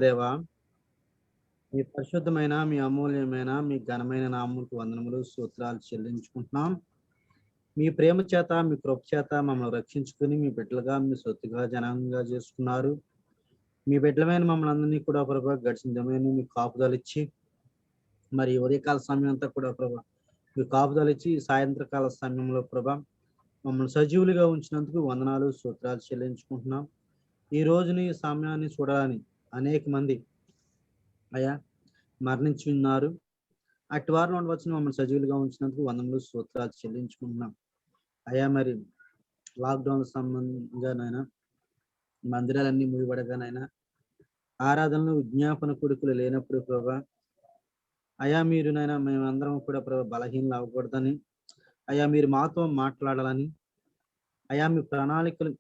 దేవా, మీ పరిశుద్ధమైన, మీ అమూల్యమైన, మీ ఘనమైన నామములకు వందనములు, స్తోత్రాలు చెల్లించుకుంటున్నాం. మీ ప్రేమ చేత, మీ కృప చేత మమ్మల్ని రక్షించుకుని మీ బిడ్డలుగా, మీ సొత్తుగా, జనాంగంగా చేసుకున్నారు. మీ బిడ్డలమైన మమ్మల్ని అందరినీ కూడా ప్రభా గడిచిన దినమైన మీ కాపుదలిచ్చి, మరి ఉదయకాల సమయం అంతా కూడా ప్రభా మీ కాపుదలిచ్చి, సాయంత్రకాల సమయంలో ప్రభా మమ్మల్ని సజీవులుగా ఉంచినందుకు వందనాలు, స్తోత్రాలు చెల్లించుకుంటున్నాం. ఈ రోజుని సమయాన్ని చూడాలని అనేక మంది అయ్యా మరణించి ఉన్నారు. అటు వారిలో ఉండవచ్చిన మమ్మల్ని సజీవులుగా ఉంచినందుకు వందనలు, స్తోత్రాలు చెల్లించుకుంటున్నాం. అయ్యా మరి లాక్డౌన్ సంబంధంగానైనా మందిరాలన్నీ మూయబడగానైనా ఆరాధనలు విజ్ఞాపన కొడుకులు లేనప్పుడు ప్రభా అయ్యా మీరు నైనా మేమందరం కూడా ప్రభా బలహీనలు అవ్వకూడదని, అయ్యా మీరు మాతో మాట్లాడాలని, అయ్యా మీ ప్రణాళికలు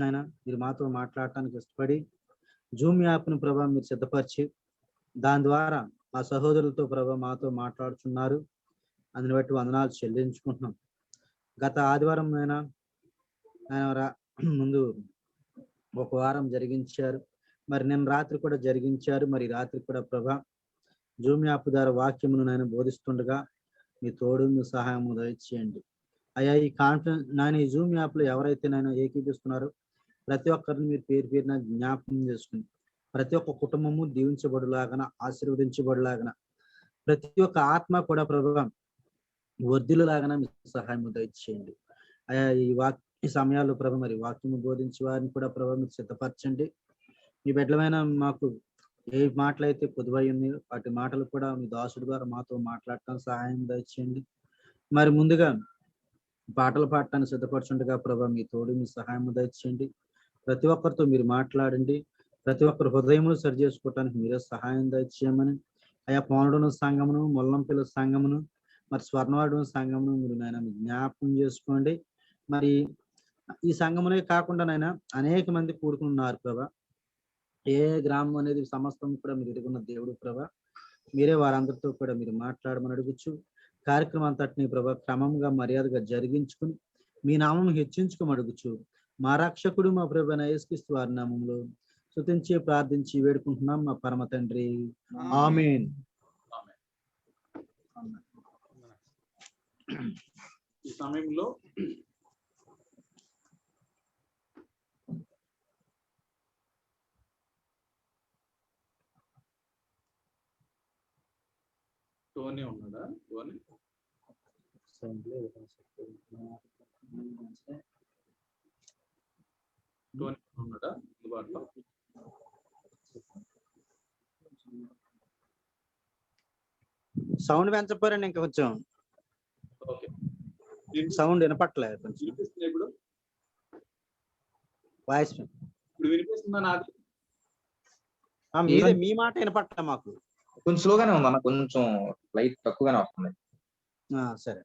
నైనా మీరు మాతో మాట్లాడటానికి ఇష్టపడి జూమ్ యాప్ను ప్రభా మీరు సిద్ధపరిచి దాని ద్వారా మా సహోదరులతో ప్రభా మాతో మాట్లాడుతున్నారు. అందుని బట్టి వందనాలు చెల్లించుకుంటున్నాం. గత ఆదివారం అయినా ముందు ఒక వారం జరిగించారు, మరి నిన్న రాత్రి కూడా జరిగించారు. మరి రాత్రి కూడా ప్రభా జూమ్ యాప్ ద్వారా వాక్యమును నేను బోధిస్తుండగా మీ తోడు మీ సహాయము దయచేయండి. అయ్యా ఈ కాన్ఫరెన్స్ నాయన ఈ జూమ్ యాప్లో ఎవరైతే నేను ఏకీపిస్తున్నారో ప్రతి ఒక్కరిని మీరు పేరు పేరున జ్ఞాపకం చేసుకుని ప్రతి ఒక్క కుటుంబము దీవించబడులాగన, ఆశీర్వదించబడులాగన, ప్రతి ఒక్క ఆత్మ కూడా ప్రభావం వర్ధిల్లులాగన మీ సహాయం దయచేయండి. అయ్యా ఈ సమయాల్లో ప్రభు మరి వాక్యము బోధించే వారిని కూడా ప్రభావం మీరు సిద్ధపరచండి. మీ బిడ్డలమైన మాకు ఏ మాటలైతే పొదువై ఉన్నాయో వాటి మాటలు కూడా మీ దాసుడు ద్వారా మాతో మాట్లాడటం సహాయం దయచేయండి. మరి ముందుగా పాటలు పాడటానికి సిద్ధపరచుండగా ప్రభా మీ తోడు మీ సహాయం దయచేయండి. ప్రతి ఒక్కరితో మీరు మాట్లాడండి. ప్రతి ఒక్కరు హృదయమును సరి చేసుకోవటానికి మీరే సహాయం దయచేయమని, అయా పౌనుడును సంఘమును, ముల్లంపిల్ల సంఘమును, మరి స్వర్ణవాడు సంఘమును మీరు నాయన జ్ఞాపకం చేసుకోండి. మరి ఈ సంఘమునే కాకుండా నాయన అనేక మంది కూడుకున్నారు ప్రభా. ఏ గ్రామం అనేది సమస్తం కూడా మీరు ఎదుగున్న దేవుడు ప్రభా. మీరే వారందరితో కూడా మీరు మాట్లాడమని అడుగుచ్చు. కార్యక్రమం అంతటిని ప్రభా క్రమంగా మర్యాదగా జరిగించుకుని మీ నామం హెచ్చించుకోమడుగుచ్చు. మా రక్షకుడు మా ప్రభు యేసుక్రీస్తు వారి నామంలో స్తుతించి ప్రార్థించి వేడుకుంటున్నాం మా పరమ తండ్రి, ఆమేన్. ఈ సమయంలో టోనీ ఉన్నాడా? టోనీ ఉన్నాడా అందుబాటులో? సౌండ్ పెంచపోరండి ఇంకా కొంచెం. సౌండ్ వినపట్లేదు కొంచెం. ఇప్పుడు వాయిస్ ఇప్పుడు వినిపిస్తుందా? నాది మీదే మీ మాట వినపట్లే మాకు. కొంచెం స్లోగానే ఉందన్న, కొంచెం లైట్ తక్కువగానే వస్తుంది. సరే.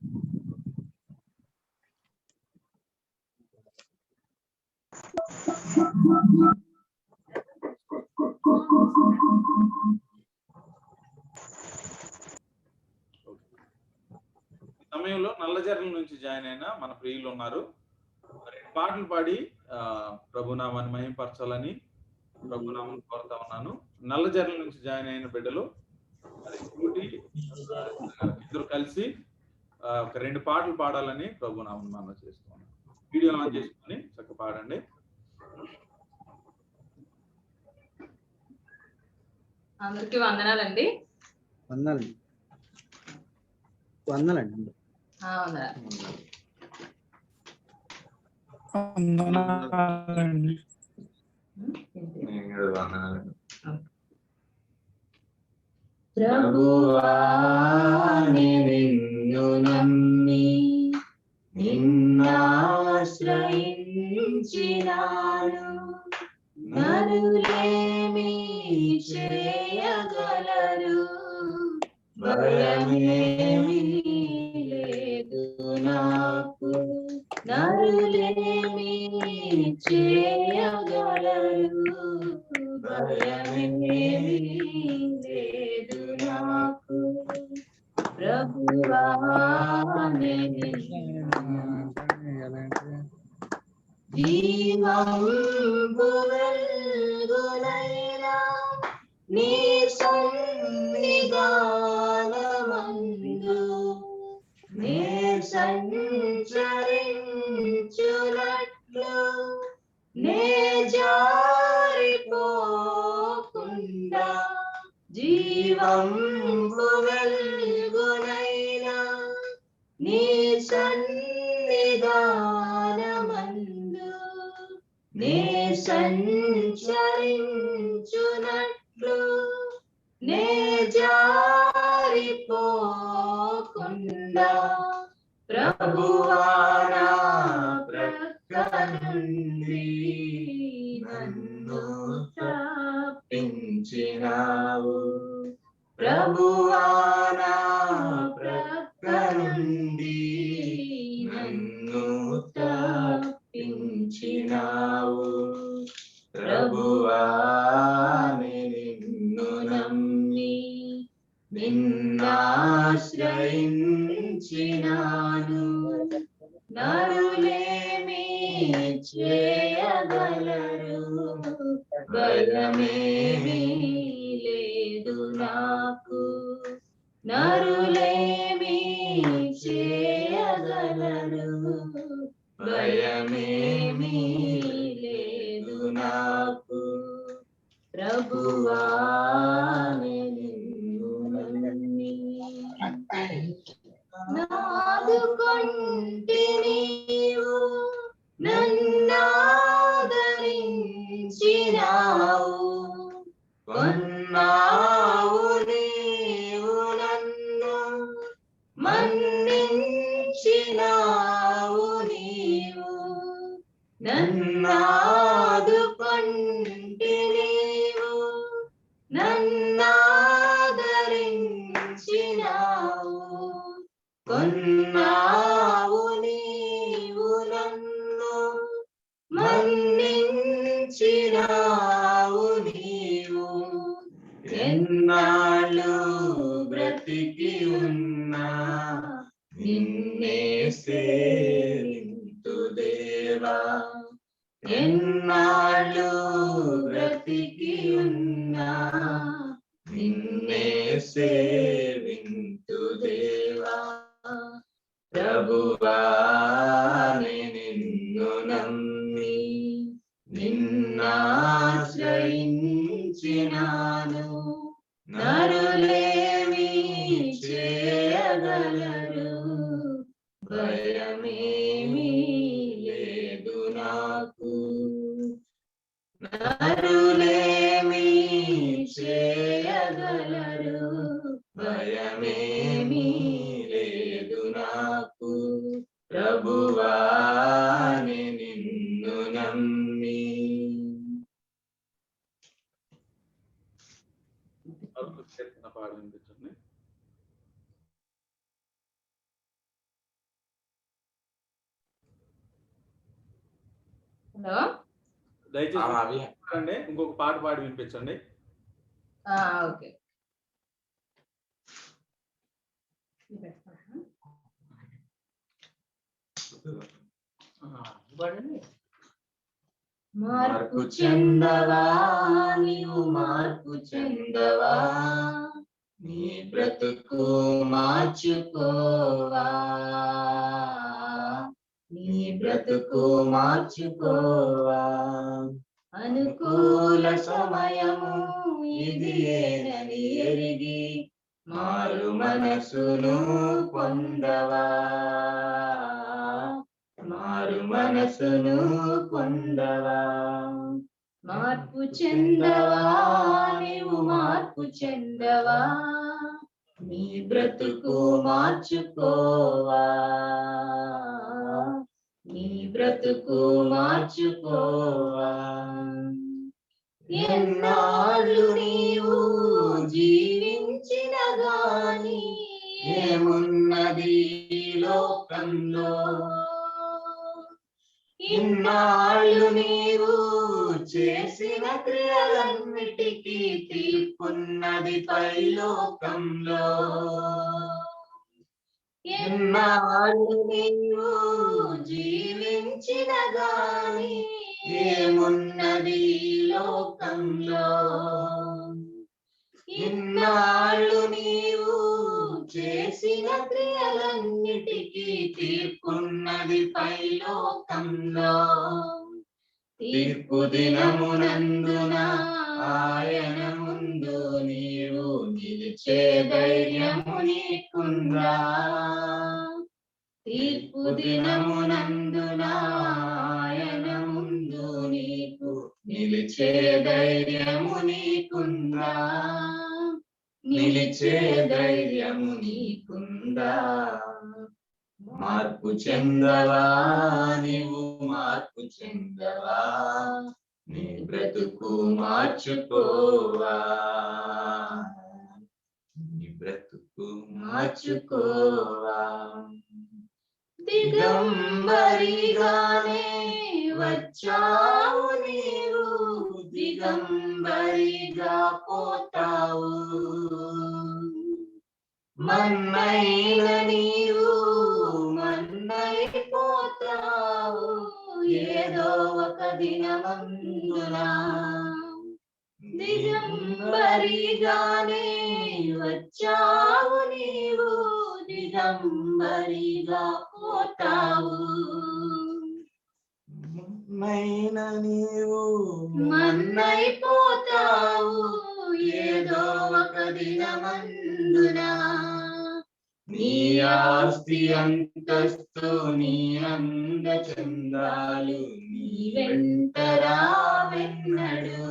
సమయంలో నల్లజర్ల నుంచి జాయిన్ అయిన మన ప్రియులు ఉన్నారు. పాటలు పాడి ప్రభునామాన్ని మహిమపరచాలని ప్రభునామం కోరుతా ఉన్నాను. నల్లజర్ల నుంచి జాయిన్ అయిన బిడ్డలు ఇద్దరు కలిసి ఒక 2 పాటలు పాడాలని ప్రభునామం మనం చేస్తున్నాం. వీడియో ఆన్ చేసుకుని చక్కగా పాడండి. అందరికి వందనాలండి. వందనాలండి. ప్రభువా నిన్ను నమ్మి నిన్నాశ్రయించినాను, నరులేమి చేయగలరు, భయమేమీ లేదు నాకు, నరులేమి చేయగలరు, భయమేమీ లేదు నాకు, ప్రభువా జీవంబు వెల్గులైనా నీ సన్నిధానమందు నే సంచరించునట్లు నే జారిపోకుండా జీవంబు వెల్గునైనా నీ సన్నిధానమందు నే సంచరించునట్లు నే జారిపోకుండా ప్రభువా నా ప్రక్క నుండి నన్ను తప్పించినావు. ప్రభువా నా ప్రక్క నుండి నన్ను తప్పించినావు. ప్రభువా నిన్ను నమ్మి నిన్నాశ్రయించినాను. నరులేమి చేయగలరు, భయమేమీ లేదు నాకు. నరులేమి చేయగలరు, భయమేమీ లేదు నాకు. ప్రభువా నిన్ను నమ్మి నాదుకొంటి నీవు నన్నాదరించినావు. కొన్నావు నీవు నన్ను మన్నించినావు. నీవు నన్నాదుకొంటి నీవు నన్నాదరించినావు. కొన్నావు నీవు నన్ను మన్నించినావు. నీవు ఎన్నాళ్ళు బ్రతికి ఉన్నా నిన్నే సేవింతు దేవా. ఎన్నాళ్ళు బ్రతికి ఉన్నా నిన్నే సేవింతు దేవా. ప్రభువా నిన్ను నమ్మి నిన్నాశ్రయించినాను. నరులేమి చేయగలరు, భయమేమీ లేదు నాకు. నరులేమి చేయగలరు, భయమేమీ లేదు నాకు. ప్రభువా నిన్ను నమ్మి. పాడు వినిపించండి. హలో, దయచేసి ఇంకొక పాట పాడి వినిపించండి. ఓకే. మార్పు చెందవా నీవు, మార్పు చెందవా, నీ బ్రతుకు మార్చుకోవా, నీ బ్రతుకు మార్చుకోవా. అనుకూల సమయము ఇది ఏనని ఎరిగి మారు మనసును పొందవా, మారు మనసును పొందవా. మార్పు చెందవా నీవు, మార్పు చెందవా, నీ బ్రతుకు మార్చుకోవా, నీ బ్రతుకు మార్చుకోవా. ఎన్నాళ్ళు నీవు జీవించిన గాని ఏమున్నది లోకంలో, ఇన్నాళ్ళు నీవు చేసిన క్రియలన్నిటికీ తీర్పున్నది పైలోకంలో. ఎన్నాళ్ళు నీవు జీవించిన గాని ఏమున్నది లోకంలో, ఇన్నాళ్ళు నీవు చేసిన క్రియలన్నిటికీ తీర్పున్నది పైలోకంలో. తీర్పు దినమునందున ఆయన ముందు నీవు నిలిచే ధైర్యము నీకుందా. తీర్పు దినమునందున ఆయన ముందు నీకు నిలిచే ధైర్యము నీకుందా. నిలిచే ధైర్యము నీకుందా. మార్పు చెందవా నీవు, మార్పు చెందవా, నీ బ్రతుకు మార్చుకోవా, నీ బ్రతుకు మార్చుకోవా. దిగంబరిగానే వచ్చావు నీవు, దిగంబరిగా పోతావు. మన్నైన నీవు మన్నైపోతావు ఏదో ఒక దినమందున. దిగంబరిగానే వచ్చావు నీవు, దిగంబరిగా పోతావు. మైన నీవు మన్నైపోతావు ఏదో ఒక దినమందున. నీ ఆస్తి అంతస్తు నీ అంద చందాలు నీ వెంట రావెన్నడు.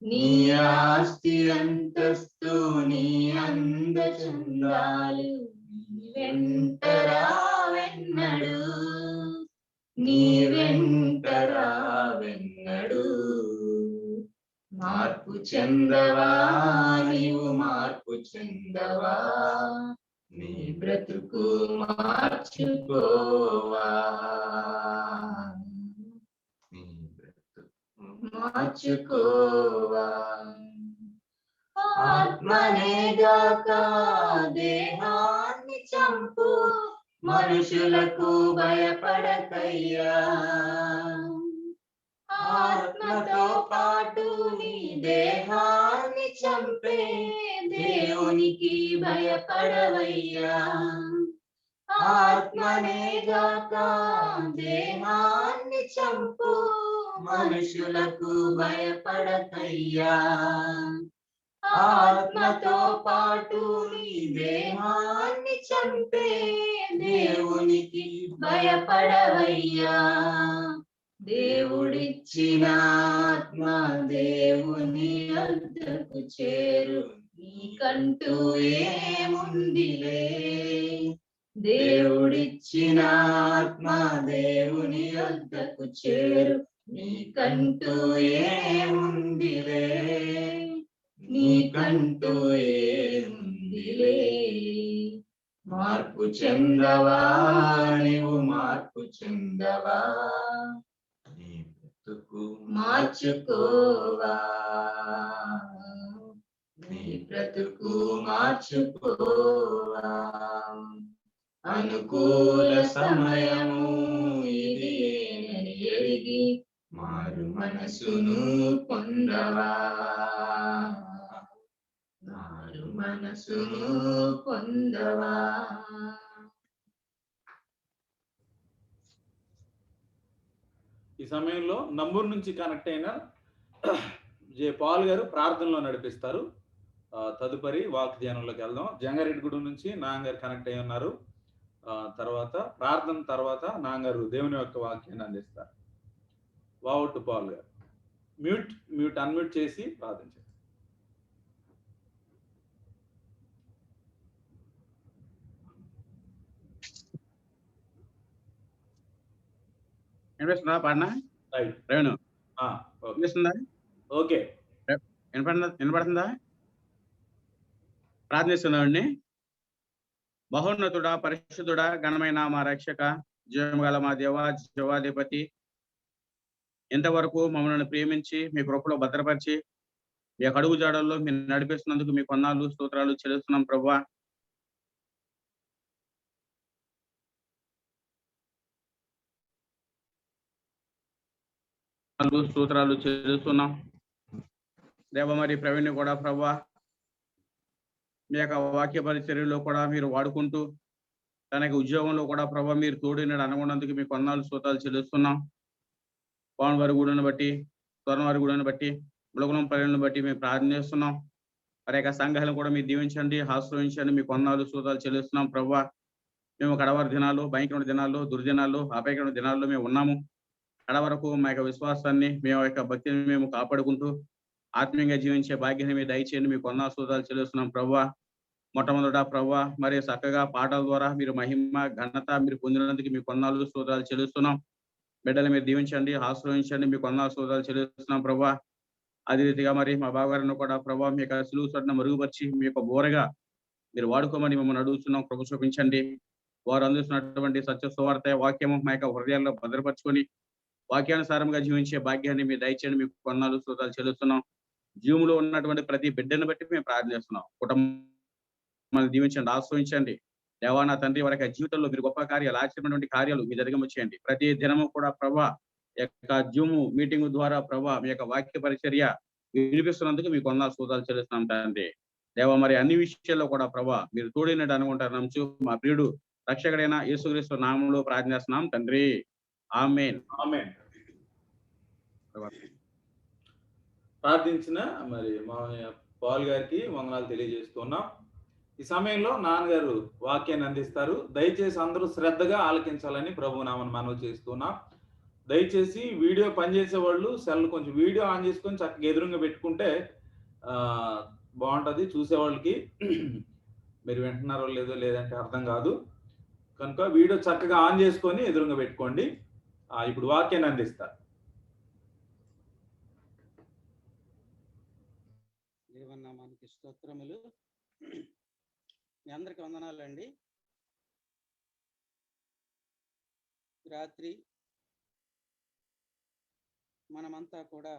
నీ ఆస్తి అంతస్తు నీ అంద చందాలు నీ వెంట రావెన్నడు. నీ వెంట రావెన్నడు. మార్పు చెందవా నీవు, మార్పు చెందవా, నీ బ్రతుకు మార్చుకోవా, నీ బ్రతుకు మార్చుకోవా. ఆత్మనేగాక దేహాన్ని చంపు, మనుషులకు భయపడకయ్యా. ఆత్మతో పాటు నీ దేహాన్ని చంపే దేవునికి భయపడవయ్యా. ఆత్మనేగాక దేహాన్ని చంపు, మనుషులకు భయపడకయ్యా. ఆత్మతో పాటు నీ దేహాన్ని చంపే దేవునికి భయపడవయ్యా. దేవుడిచ్చిన ఆత్మ దేవుని వద్దకు చేరు, నీకంటూ ఏముందిలే. దేవుడిచ్చిన ఆత్మ దేవుని వద్దకు చేరు, నీకంటూ ఏముందిలే, నీకంటూ ఏముందిలే. మార్పు చెందవా నీవు, మార్పు చెందవా, నీ బ్రతుకు మార్చుకోవా, నీ బ్రతుకు మార్చుకోవా. అనుకూల సమయము ఇది అని ఎరిగి మారు మనసును పొందవా, మారు మనసును పొందవా. ఈ సమయంలో నంబూరు నుంచి కనెక్ట్ అయిన జే పాల్ గారు ప్రార్థనలో నడిపిస్తారు. తదుపరి వాక్ధ్యానంలోకి వెళ్దాం. జంగారెడ్డిగూడెం నుంచి నాంగారు కనెక్ట్ అయి ఉన్నారు. తర్వాత ప్రార్థన తర్వాత నాంగారు దేవుని యొక్క వాక్యాన్ని అందిస్తారు. వావుట్ పాల్ గారు మ్యూట్ అన్మ్యూట్ చేసి ప్రార్థించారు. వినిపిస్తుందా పాడనా? రేణు వినిపిస్తుందా? ఓకే, వినపడుతుందా? ప్రార్థిస్తున్నామండి. బహోన్నతుడా, పరిశుద్ధుడా, ఘనమైన మా రక్షక, జీవం గల మా దేవ, జీవాధిపతి, ఇంతవరకు మమ్మల్ని ప్రేమించి మీ కృపలో భద్రపరిచి మీ అడుగు జాడల్లో మీరు నడిపిస్తున్నందుకు మీ వందనాలు స్తోత్రాలు చెల్లిస్తున్నాం ప్రభువా. స్తోత్రాలు చెల్లిస్తున్నాం దేవ మరి ప్రవీణ్ కూడా ప్రభా మీ యొక్క వాక్య పరిచర్యలో కూడా మీరు వాడుకుంటూ తనకి ఉద్యోగంలో కూడా ప్రభా మీరు తోడినాడు అనుకున్నందుకు మీకు వందనాలు స్తోత్రాలు చెల్లిస్తున్నాం. పవన్ వారి గుడిని బట్టి, స్వర్ణ వారి గుడిని బట్టి, ములగులం పల్లెలను బట్టి మేము ప్రార్థన చేస్తున్నాం. మరి యొక్క సంఘాలను కూడా మీరు దీవించండి, ఆశ్రయించండి, మీకు వందనాలు స్తోత్రాలు చెల్లిస్తున్నాం ప్రభా. మేము కడవరి దినాలు, భయంకరమైన దినాల్లో, దుర్దినాల్లో, అపాయకరమైన దినాల్లో మేము ఉన్నాము. కడవరకు మా యొక్క విశ్వాసాన్ని, మేము యొక్క భక్తిని మేము కాపాడుకుంటూ ఆత్మీయంగా జీవించే భాగ్యాన్ని మీరు దయచేయండి, మీకు వందనాలు స్తోత్రాలు చెల్లిస్తున్నాం ప్రభా. మొట్టమొదట ప్రభా మరి చక్కగా పాటల ద్వారా మీరు మహిమ ఘనత మీరు పొందినందుకు మీకు వందనాలు స్తోత్రాలు చెల్లిస్తున్నాం. బిడ్డలు మీరు దీవించండి, ఆశ్రయించండి, మీకు వందనాలు స్తోత్రాలు చెల్లిస్తున్నాం ప్రభా. అదే రీతిగా మరి మా బావగారిని కూడా ప్రభా మీ యొక్క సులువు చోటున మరుగుపరిచి మీ యొక్క బోరగా మీరు వాడుకోమని మిమ్మల్ని అడుగుతున్నాం. ప్రభు చూపించండి. వారు అందిస్తున్నటువంటి సత్య సువార్త వాక్యము మా యొక్క హృదయాల్లో భద్రపరుచుకొని వాక్యానుసారంగా జీవించే భాగ్యాన్ని మీరు దయచేయండి, మీకు వందనాలు స్తోత్రాలు చెల్లిస్తున్నాం. జీవులో ఉన్నటువంటి ప్రతి బిడ్డను బట్టి మేము ప్రార్థన చేస్తున్నాం. కుటుంబాన్ని దీవించండి, ఆశ్రయించండి. దేవా నా తండ్రి వారి యొక్క జీవితంలో మీరు గొప్ప కార్యాలు, ఆశ్చర్యమైనటువంటి కార్యాలు మీరు జరిగమొచ్చేయండి. ప్రతి దినము కూడా ప్రభా యొక్క జూమ్ మీటింగ్ ద్వారా ప్రభా మీ యొక్క వాక్య పరిచర్య వినిపిస్తున్నందుకు మీకు వందనాలు స్తోత్రాలు చెల్లిస్తున్నాం తండ్రి. దేవ మరి అన్ని విషయాల్లో కూడా ప్రభా మీరు తోడినట్టు అనుకుంటారు నమ్ము మా ప్రియుడు రక్షకుడైన యేసుక్రీస్తు నామములో ప్రార్థన చేస్తున్నాం తండ్రి. ఆమేన్. ఆమేన్. ప్రార్థించిన మరి మా పాల్ గారికి వందనాలు తెలియజేస్తున్నాం. ఈ సమయంలో నాన్నగారు వాక్యాన్ని అందిస్తారు. దయచేసి అందరూ శ్రద్ధగా ఆలకించాలని ప్రభు నామని మనవి చేస్తున్నాం. దయచేసి వీడియో పనిచేసే వాళ్ళు సెల్ కొంచెం వీడియో ఆన్ చేసుకొని చక్కగా ఎదురుగా పెట్టుకుంటే బాగుంటుంది చూసేవాళ్ళకి. మీరు వింటున్నారో లేదో లేదంటే అర్థం కాదు కనుక వీడియో చక్కగా ఆన్ చేసుకొని ఎదురుగా పెట్టుకోండి. ఇప్పుడు వాక్యాన్ని అందిస్తారు. దేవనామానికి స్తోత్రములు. మీ అందరికి వందనాలండి. రాత్రి మనమంతా కూడా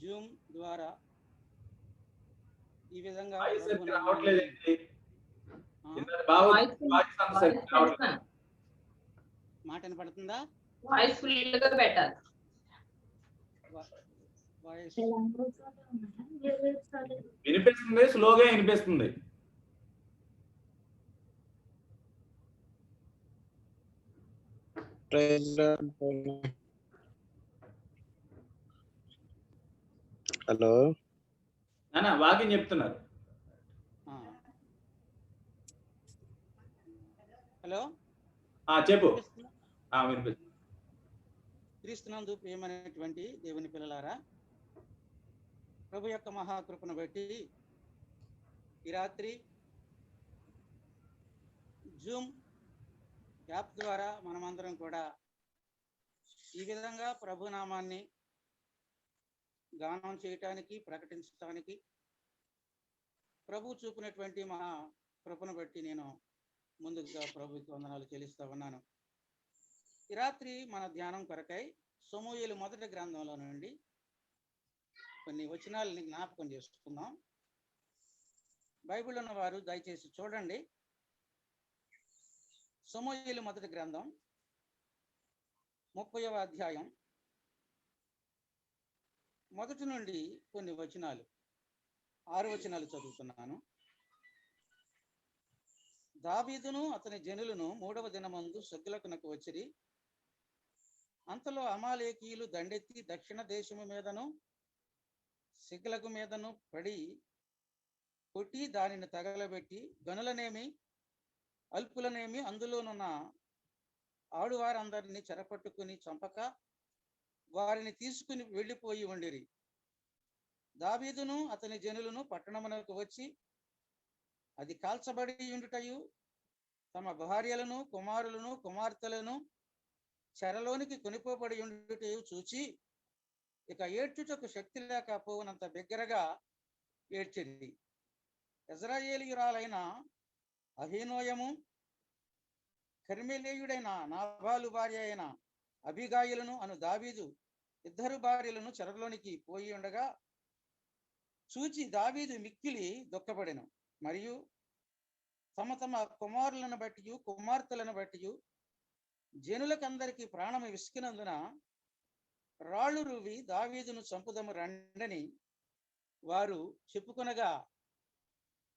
జూమ్ ద్వారా ఈ విధంగా మాట వినపడుతుందా? వాయిస్ ఫుల్గా పెట్టాలి. వినిపిస్తుంది, స్లోగా వినిపిస్తుంది. హలో నాన్న వాక్యం చెప్తున్నారు. హలో చెప్పు. వినిపిస్తుంది. క్రీస్తునందు ప్రియమైనటువంటి దేవుని పిల్లలారా, ప్రభు యొక్క మహాకృపను బట్టి ఈ రాత్రి జూమ్ యాప్ ద్వారా మనమందరం కూడా ఈ విధంగా ప్రభునామాన్ని గానం చేయటానికి, ప్రకటించడానికి ప్రభు చూపినటువంటి మహా కృపను బట్టి నేను ముందుగా ప్రభుకి వందనాలు చెల్లిస్తా ఉన్నాను. ఈ రాత్రి మన ధ్యానం కొరకై సమూయేలు మొదటి గ్రంథంలో నుండి కొన్ని వచనాలని జ్ఞాపకం చేసుకుందాం. బైబిల్ ఉన్నవారు దయచేసి చూడండి. సమూయేలు మొదటి గ్రంథం 30వ అధ్యాయం మొదటి నుండి కొన్ని వచనాలు, 6 వచనాలు చదువుతున్నాను. దావీదును అతని జనులను 3వ దినమందు సగ్గులకునకు వచ్చిరి. అంతలో అమాలేకీయులు దండెత్తి దక్షిణ దేశము మీదను సిగ్లకు మీదను పడి కొట్టి దానిని తగలబెట్టి గనులనేమి అల్పులనేమి అందులోనున్న ఆడువారందరినీ చెరపట్టుకుని చంపక వారిని తీసుకుని వెళ్ళిపోయి ఉండిరి. దావీదును అతని జనులను పట్టణమునకు వచ్చి అది కాల్చబడి ఉండుటయు తమ భార్యలను కుమారులను కుమార్తెలను చెరలోనికి కొనిపోబడి ఉండుటయు చూచి ఇక ఏడ్చుటకు శక్తి లేకపోవునంత బిగ్గరగా ఏడ్చింది. ఇశ్రాయేలీయురాలైన అహీనోయము, కర్మెలేయుడైన నాబాలు భార్య అయిన అబిగాయిలను అను దావీదు 2 భార్యలను చెరలోనికి పోయి ఉండగా చూచి దావీదు మిక్కిలి దుఃఖపడెను. మరియు తమ తమ కుమారులను బట్టి కుమార్తెలను బట్టి జనులకందరికీ ప్రాణము విసికినందున రాళ్ళు రువి దావీదును చంపుదము రండని వారు చెప్పుకొనగా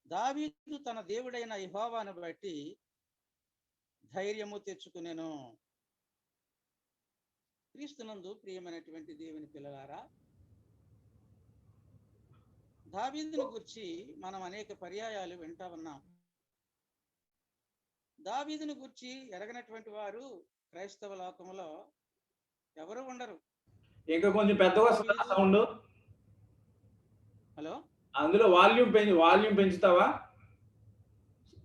దావీదు తన దేవుడైన యెహోవాను బట్టి ధైర్యము తెచ్చుకునెను. క్రీస్తునందు ప్రియమైనటువంటి దేవుని పిల్లలారా, దావీదును గురించి మనం అనేక పర్యాయాలు వింటా ఉన్నాం. దావీదును గురించి ఎరగనటువంటి వారు క్రైస్తవ లోకములో ఎవరు ఉండరు. ఇంకా కొంచెం పెద్దగా వస్తుందా సౌండ్? హలో, అందులో వాల్యూమ్ పెంచుతావా?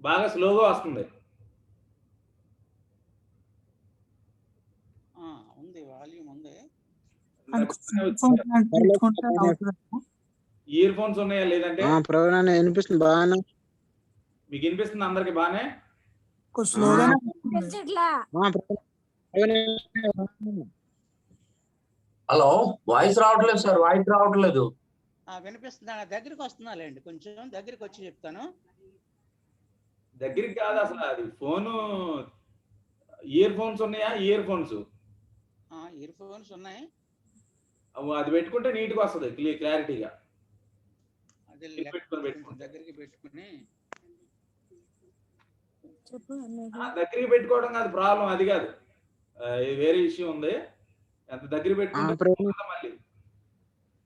బాగా స్లోగా వస్తుంది. ఉంది, వాల్యూమ్ ఉంది. ఇయర్ ఫోన్స్ ఉన్నాయా లేదంటే? ప్రవీణ వినిపిస్తుంది బాగానే. మీకు వినిపిస్తుంది అందరికి బానే? హలో, వాయిస్ రావట్లేదు సార్, వాయిస్ రావట్లేదు. వినిపిస్తుందా? దగ్గరికి వస్తున్నాలేండి, కొంచెం దగ్గరికి వచ్చి చెప్తాను. దగ్గరికి కాదు అసలు, అది ఫోను ఇయర్ ఫోన్స్ ఉన్నాయా? ఇయర్ ఫోన్స్ ఉన్నాయి. అది పెట్టుకుంటే నీట్గా వస్తుంది, క్లారిటీగా. అది దగ్గరికి పెట్టుకుని దగ్గరికి పెట్టుకోవడం కాదు ప్రాబ్లం, అది కాదు, వేరే ఇష్యూ ఉంది. ఎంత దగ్గర పెట్టుకుంటే మళ్ళీ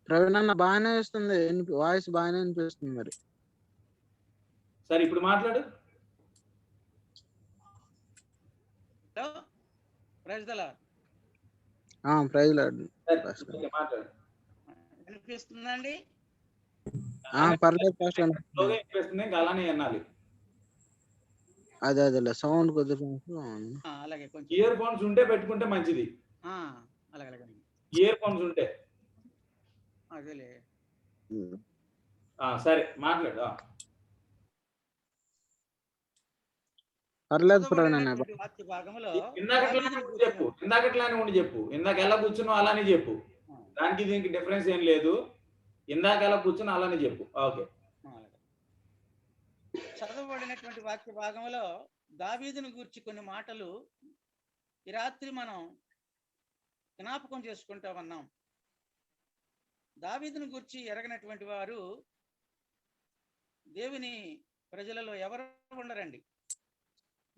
ప్రవీణ్ అన్న బాగానే వస్తుంది, వాయిస్ బాగానే వినిపిస్తుంది. మరి సరే ఇప్పుడు మాట్లాడు. Praise the Lord. Praise Lord. మాట్లాడు. వినిపిస్తుందండి? పర్లేదు. వినిపిస్తుంది, ఇంకా అలానే వినాలి. అదే సౌండ్ కొద్దిగా అలాగే కొంచెం ఇయర్ ఫోన్స్ ఉంటే పెట్టుకుంటే మంచిది. అలాగే ఇయర్ ఫోన్స్ ఉంటే అదేలే. సరే మాట్లాడు. పర్లేదు ప్రవీణ్ అన్న. వాక్య భాగంలో ఇందాకట్లానే ఉండి చెప్పు. ఇందాక ఎలా కూర్చున్నావు అలానే చెప్పు. దానికి దీనికి డిఫరెన్స్ ఏం లేదు. ఇందాక ఎలా కూర్చున్నా అలానే చెప్పు. ఓకే. చదవబడినటువంటి వాక్య భాగంలో దావీదును గూర్చి కొన్ని మాటలు ఈ రాత్రి మనం జ్ఞాపకం చేసుకుంటా ఉన్నాం. దావీదును గూర్చి ఎరగనటువంటి వారు దేవుని ప్రజలలో ఎవరు ఉండరండి.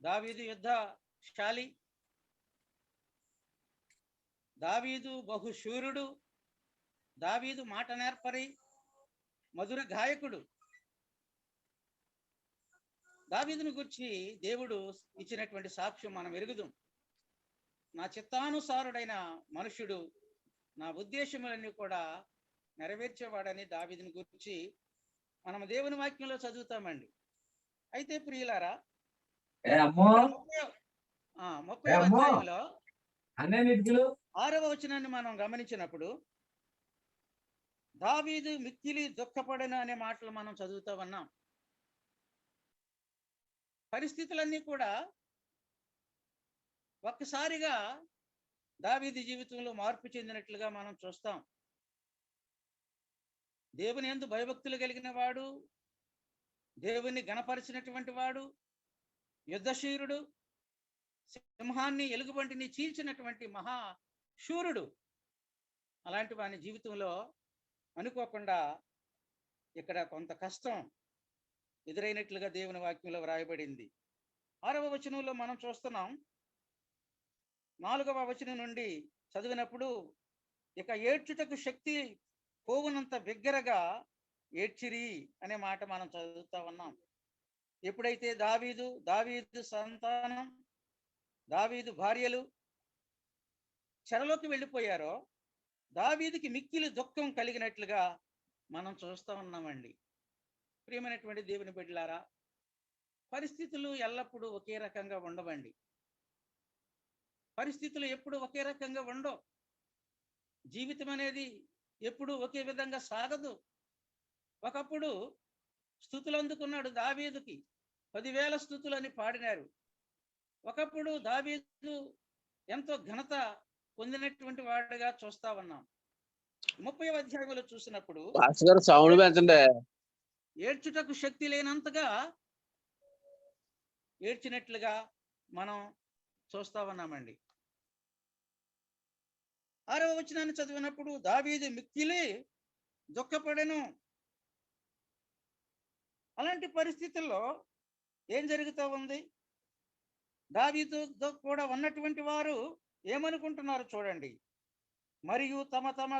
దావీదు యుద్ధశాలి, దావీదు బహుశూరుడు, దావీదు మాట నేర్పరి, మధుర గాయకుడు. దావీదును గురించి దేవుడు ఇచ్చినటువంటి సాక్ష్యం మనం ఎరుగుదాం. నా చిత్తానుసారుడైన మనుష్యుడు, నా ఉద్దేశములన్నీ కూడా నెరవేర్చేవాడని దావీదుని గురించి మనం దేవుని వాక్యంలో చదువుతామండి. అయితే ప్రియులారా, 30వ అధ్యాయంలో 6వ వచనాన్ని మనం గమనించినప్పుడు దావీదు మిక్కిలి దుఃఖపడను అనే మాటలు మనం చదువుతా ఉన్నాం. పరిస్థితులన్నీ కూడా ఒక్కసారిగా దావీదు జీవితంలో మార్పు చెందినట్లుగా మనం చూస్తాం. దేవుని యందు భయభక్తులు కలిగిన వాడు, దేవుని గణపరిచినటువంటి వాడు, యుద్ధశూరుడు, సింహాన్ని ఎలుగుబంటిని చీల్చినటువంటి మహాశూరుడు. అలాంటి వాని జీవితంలో అనుకోకుండా ఇక్కడ కొంత కష్టం ఎదురైనట్లుగా దేవుని వాక్యంలో వ్రాయబడింది. 6వ వచనంలో మనం చూస్తున్నాం. 4వ వచనం నుండి చదివినప్పుడు, ఇక ఏడ్చుటకు శక్తి పోవునంత బిగ్గరగా ఏడ్చిరి అనే మాట మనం చదువుతా ఉన్నాం. ఎప్పుడైతే దావీదు సంతానం, దావీదు భార్యలు చెరలోకి వెళ్ళిపోయారో దావీదుకి మిక్కిలి దుఃఖం కలిగినట్లుగా మనం చూస్తూ ఉన్నామండి. ప్రియమైనటువంటి దేవుని బిడ్డలారా, పరిస్థితులు ఎల్లప్పుడూ ఒకే రకంగా ఉండవండి. పరిస్థితులు ఎప్పుడు ఒకే రకంగా ఉండవు. జీవితం అనేది ఎప్పుడు ఒకే విధంగా సాగదు. ఒకప్పుడు స్తుతులు అందుకున్నాడు దావీదుకి, 10,000 స్తుతులని పాడినారు. ఒకప్పుడు దావీదు ఎంతో ఘనత పొందినటువంటి వాడుగా చూస్తా ఉన్నాం. 30వ అధ్యాయంలో చూసినప్పుడు సౌండ్ పెంచండి. ఏడ్చుటకు శక్తి లేనంతగా ఏడ్చినట్లుగా మనం చూస్తా ఉన్నామండి. 6వ వచనాన్ని చదివినప్పుడు దావీదు మిక్కిలి దుఃఖపడెను. అలాంటి పరిస్థితుల్లో ఏం జరుగుతూ ఉంది? దావీదుతో కూడా ఉన్నటువంటి వారు ఏమనుకుంటున్నారు చూడండి. మరియు తమ తమ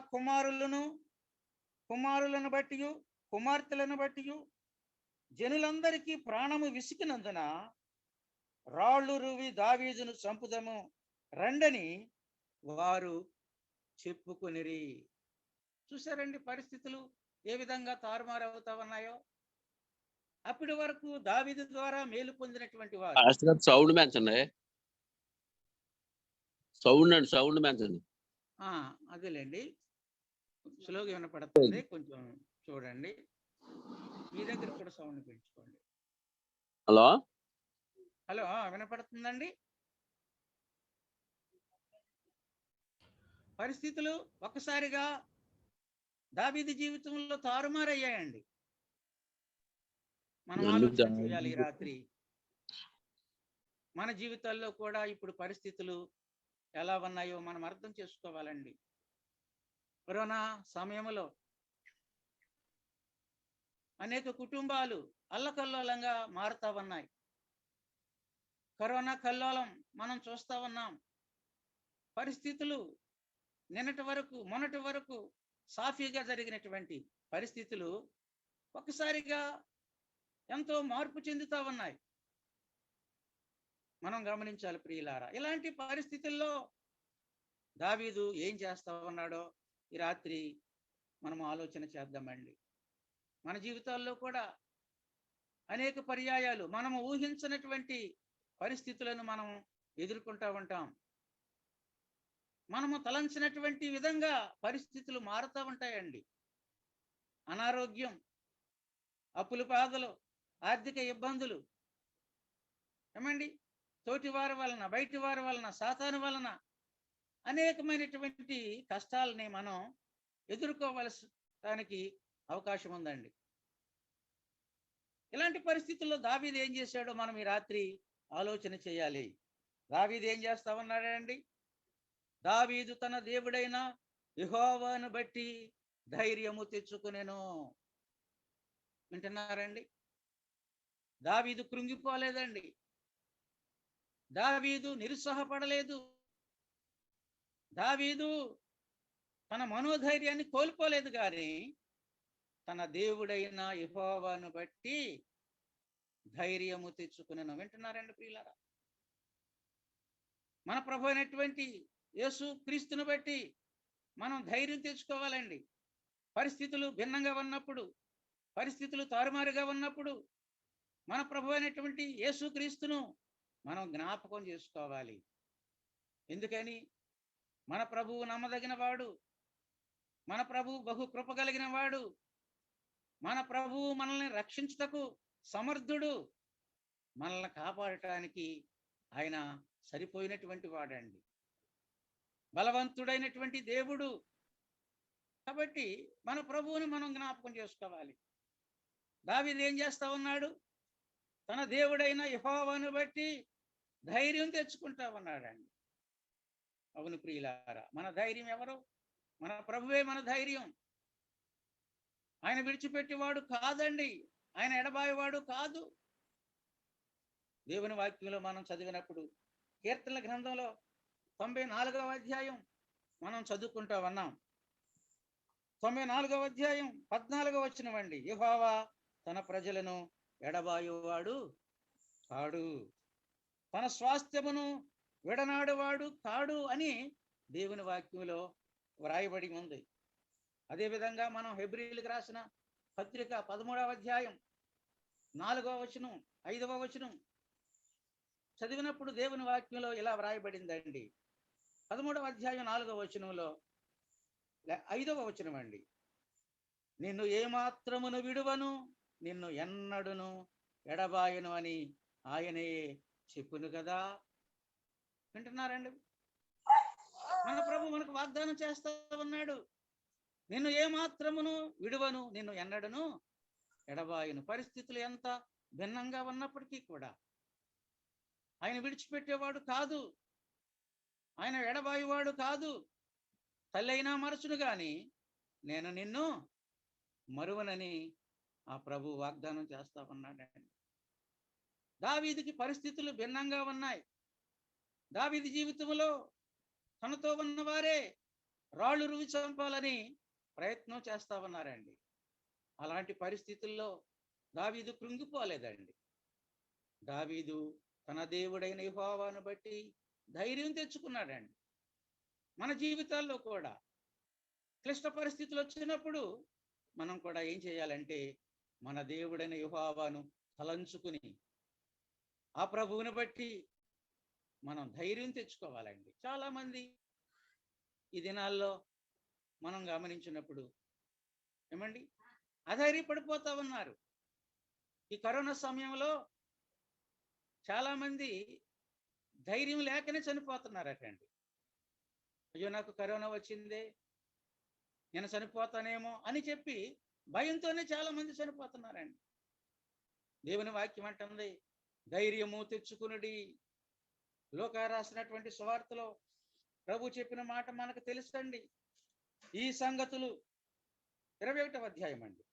కుమారులను బట్టి కుమార్తెలను బట్టి జనులందరికీ ప్రాణము విసికినందున రాళ్ళు రువి దావీదును చంపుదము రండని వారు చెప్పుకొనిరి. చూసారండి పరిస్థితులు ఏ విధంగా తారుమారవుతా ఉన్నాయో. అప్పటి వరకు దావీదు ద్వారా మేలు పొందినటువంటి వారు సౌండ్ పెంచండి, సౌండ్ పెంచండి. అదేలేండి, స్లోగా వినపడుతుంది, కొంచెం చూడండి. మీ దగ్గర కూడా సౌండ్ పెంచుకోండి. హలో హలో, వినపడుతుందండి? పరిస్థితులు ఒక్కసారిగా దావీదు జీవితంలో తారుమారయ్యాయండి. మనం ఆలోచన చేయాలి ఈ రాత్రి. మన జీవితాల్లో కూడా ఇప్పుడు పరిస్థితులు ఎలా ఉన్నాయో మనం అర్థం చేసుకోవాలండి. కరోనా సమయంలో అనేక కుటుంబాలు అల్లకల్లోలంగా మారుతా ఉన్నాయి. కరోనా కల్లోలం మనం చూస్తా ఉన్నాం. పరిస్థితులు మొన్నటి వరకు సాఫీగా జరిగినటువంటి పరిస్థితులు ఒక్కసారిగా ఎంతో మార్పు చెందుతా ఉన్నాయి. మనం గమనించాలి ప్రియులారా. ఇలాంటి పరిస్థితుల్లో దావీదు ఏం చేస్తా ఉన్నాడో ఈ రాత్రి మనం ఆలోచన చేద్దామండి. మన జీవితాల్లో కూడా అనేక పర్యాయాలు మనము ఊహించినటువంటి పరిస్థితులను మనం ఎదుర్కొంటా ఉంటాం. మనము తలంచినటువంటి విధంగా పరిస్థితులు మారుతూ ఉంటాయండి. అనారోగ్యం, అప్పుల బాధలు, ఆర్థిక ఇబ్బందులు, ఏమండి, తోటి వారి వలన, బయటి వారి వలన, సాతాను వలన అనేకమైనటువంటి కష్టాలని మనం ఎదుర్కోవలసడానికి అవకాశం ఉందండి. ఇలాంటి పరిస్థితుల్లో దావీదు ఏం చేశాడో మనం ఈ రాత్రి ఆలోచన చేయాలి. దావీదు ఏం చేస్తా ఉన్నాడండి? దావీదు తన దేవుడైన యెహోవాను బట్టి ధైర్యము తెచ్చుకునేను. వింటున్నారండి? దావీదు కృంగిపోలేదండి. దావీదు నిరుత్సాహపడలేదు. దావీదు తన మనోధైర్యాన్ని కోల్పోలేదు, కానీ తన దేవుడైన యెహోవాను బట్టి ధైర్యము తెచ్చుకునేను. వింటున్నారండి ప్రియులారా? మన ప్రభు అయినటువంటి యేసు క్రీస్తును బట్టి మనం ధైర్యం తెచ్చుకోవాలండి. పరిస్థితులు భిన్నంగా ఉన్నప్పుడు, పరిస్థితులు తారుమారుగా ఉన్నప్పుడు మన ప్రభు అయినటువంటి యేసు క్రీస్తును మనం జ్ఞాపకం చేసుకోవాలి. ఎందుకని? మన ప్రభువు నమ్మదగిన వాడు, మన ప్రభువు బహు కృప కలిగిన వాడు, మన ప్రభువు మనల్ని రక్షించుటకు సమర్థుడు, మనల్ని కాపాడటానికి ఆయన సరిపోయినటువంటి వాడండి, బలవంతుడైనటువంటి దేవుడు. కాబట్టి మన ప్రభువుని మనం జ్ఞాపకం చేసుకోవాలి. దావీదు ఏం చేస్తా ఉన్నాడు? తన దేవుడైన యెహోవాను బట్టి ధైర్యం తెచ్చుకుంటా ఉన్నాడండి. అవును ప్రియులారా, మన ధైర్యం ఎవరు? మన ప్రభువే మన ధైర్యం. ఆయన విడిచిపెట్టేవాడు కాదండి, ఆయన ఎడబాయేవాడు కాదు. దేవుని వాక్యంలో మనం చదివినప్పుడు కీర్తనల గ్రంథంలో 94వ అధ్యాయం మనం చదువుకుంటా ఉన్నాం. 94వ అధ్యాయం 14వ వచనం అండి. యెహోవా తన ప్రజలను ఎడబాయువాడు కాడు, తన స్వాస్థ్యమును విడనాడువాడు కాడు అని దేవుని వాక్యంలో వ్రాయబడి ఉంది. అదేవిధంగా మనం హెబ్రీయులకు రాసిన పత్రిక 13వ అధ్యాయం 4వ వచనం 5వ వచనం చదివినప్పుడు దేవుని వాక్యంలో ఇలా వ్రాయబడిందండి. 13వ అధ్యాయం 4వ వచనంలో 5వ వచనం అండి. నిన్ను ఏమాత్రమును విడువను, నిన్ను ఎన్నడును ఎడబాయను అని ఆయనే చెప్పును కదా. వింటున్నారండి? మన ప్రభు మనకు వాగ్దానం చేస్తా ఉన్నాడు, నిన్ను ఏమాత్రమును విడువను, నిన్ను ఎన్నడను ఎడబాయను. పరిస్థితులు ఎంత భిన్నంగా ఉన్నప్పటికీ కూడా ఆయన విడిచిపెట్టేవాడు కాదు, ఆయన ఎడబాయేవాడు కాదు. తల్లి అయినా మరచును గాని నేను నిన్ను మరువనని ఆ ప్రభు వాగ్దానం చేస్తా ఉన్నాడండి. దావీదుకి పరిస్థితులు భిన్నంగా ఉన్నాయి. దావీదు జీవితంలో తనతో ఉన్నవారే రాళ్ళు రువి చంపాలని ప్రయత్నం చేస్తా ఉన్నారండి. అలాంటి పరిస్థితుల్లో దావీదు కృంగిపోలేదండి. దావీదు తన దేవుడైన యెహోవాను బట్టి ధైర్యం తెచ్చుకున్నాడండి. మన జీవితాల్లో కూడా క్లిష్ట పరిస్థితులు వచ్చినప్పుడు మనం కూడా ఏం చేయాలంటే మన దేవుడైన యెహోవాను తలంచుకుని ఆ ప్రభువుని బట్టి మనం ధైర్యం తెచ్చుకోవాలండి. చాలా మంది ఈ దినాల్లో మనం గమనించినప్పుడు ఏమండి అధైర్యపడిపోతా ఉన్నారు. ఈ కరోనా సమయంలో చాలా మంది ధైర్యం లేకనే చనిపోతున్నారటండి. అయ్యో నాకు కరోనా వచ్చిందే, నేను చనిపోతానేమో అని చెప్పి భయంతోనే చాలా మంది చనిపోతున్నారండి. దేవుని వాక్యం అంటుంది, ధైర్యము తెచ్చుకునుడి. లోకా రాసినటువంటి సువార్తలో ప్రభు చెప్పిన మాట మనకు తెలుసండి. ఈ సంగతులు 21వ అధ్యాయం అండి,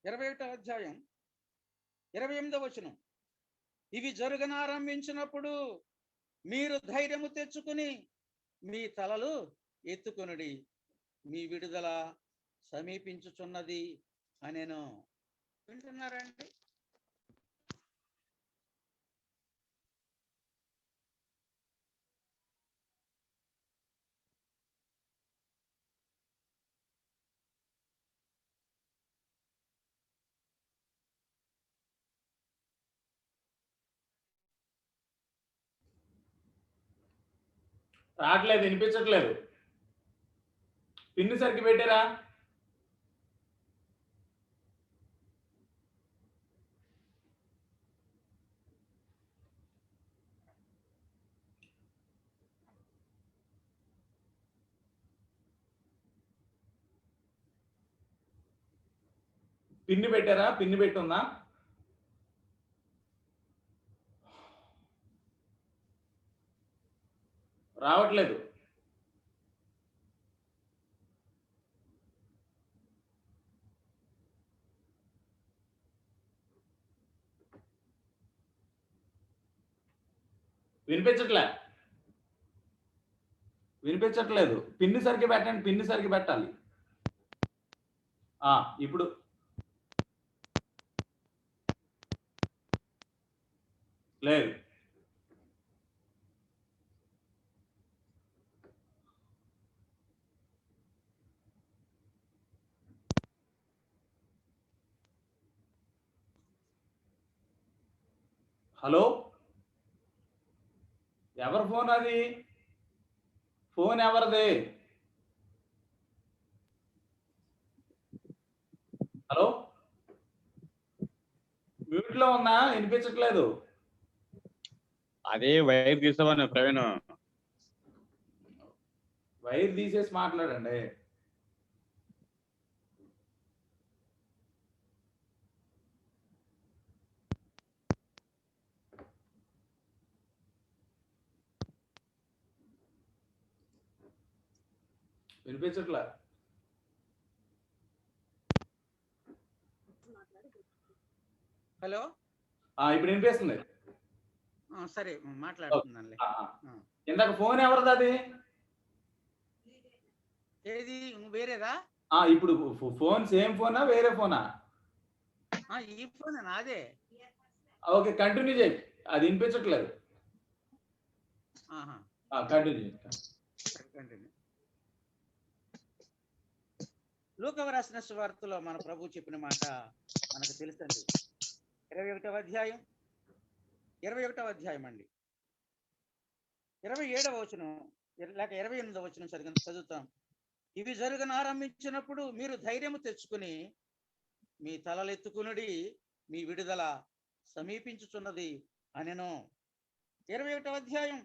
21వ అధ్యాయం 28వ వచనం. ఇవి జరగనారంభించినప్పుడు మీరు ధైర్యము తెచ్చుకుని మీ తలలు ఎత్తుకొనుడి, మీ విడుదల సమీపించుచున్నది అనేను. వింటున్నారండి? రావట్లేదు, వినిపించట్లేదు. పిన్ని సరికి పెట్టారా? పిన్ని పెట్టారా? పిన్ని పెట్టుందా? రావట్లేదు. వినిపించట్లేదు. పిన్ని సరికి పెట్టండి, పిన్ని సరికి పెట్టాలి. ఇప్పుడు లేదు. హలో, ఎవరి ఫోన్ అది? ఫోన్ ఎవరిది? హలో, మ్యూట్ లో ఉన్నా, వినిపించట్లేదు. అదే వైర్ తీసావని ప్రవీణ్. వైర్ తీసేసి మాట్లాడండి. వినిపించట్లే. హలో, ఇప్పుడు వినిపిస్తుంది. సరే మాట్లాడుతున్నానులే. ఇందాక ఫోన్ ఎవరిది అది? ఏది వేరేదా? ఇప్పుడు ఫోన్ సేమ్ ఫోనా వేరే ఫోనా? ఈ ఫోన్ నాదే. ఓకే, కంటిన్యూ చేయి. అది వినిపించట్లేదు. కంటిన్యూ. లూకా రాసిన సువార్తలో మన ప్రభు చెప్పిన మాట మనకు తెలుసండి. 21వ అధ్యాయం 21వ అధ్యాయం అండి, 27వ వచనం లేక 28వ వచనం చదువుతాం. ఇవి జరగనారంభించినప్పుడు మీరు ధైర్యము తెచ్చుకుని మీ తలలెత్తుకునుడి, మీ విడుదల సమీపించుచున్నది అనెను. 21వ అధ్యాయం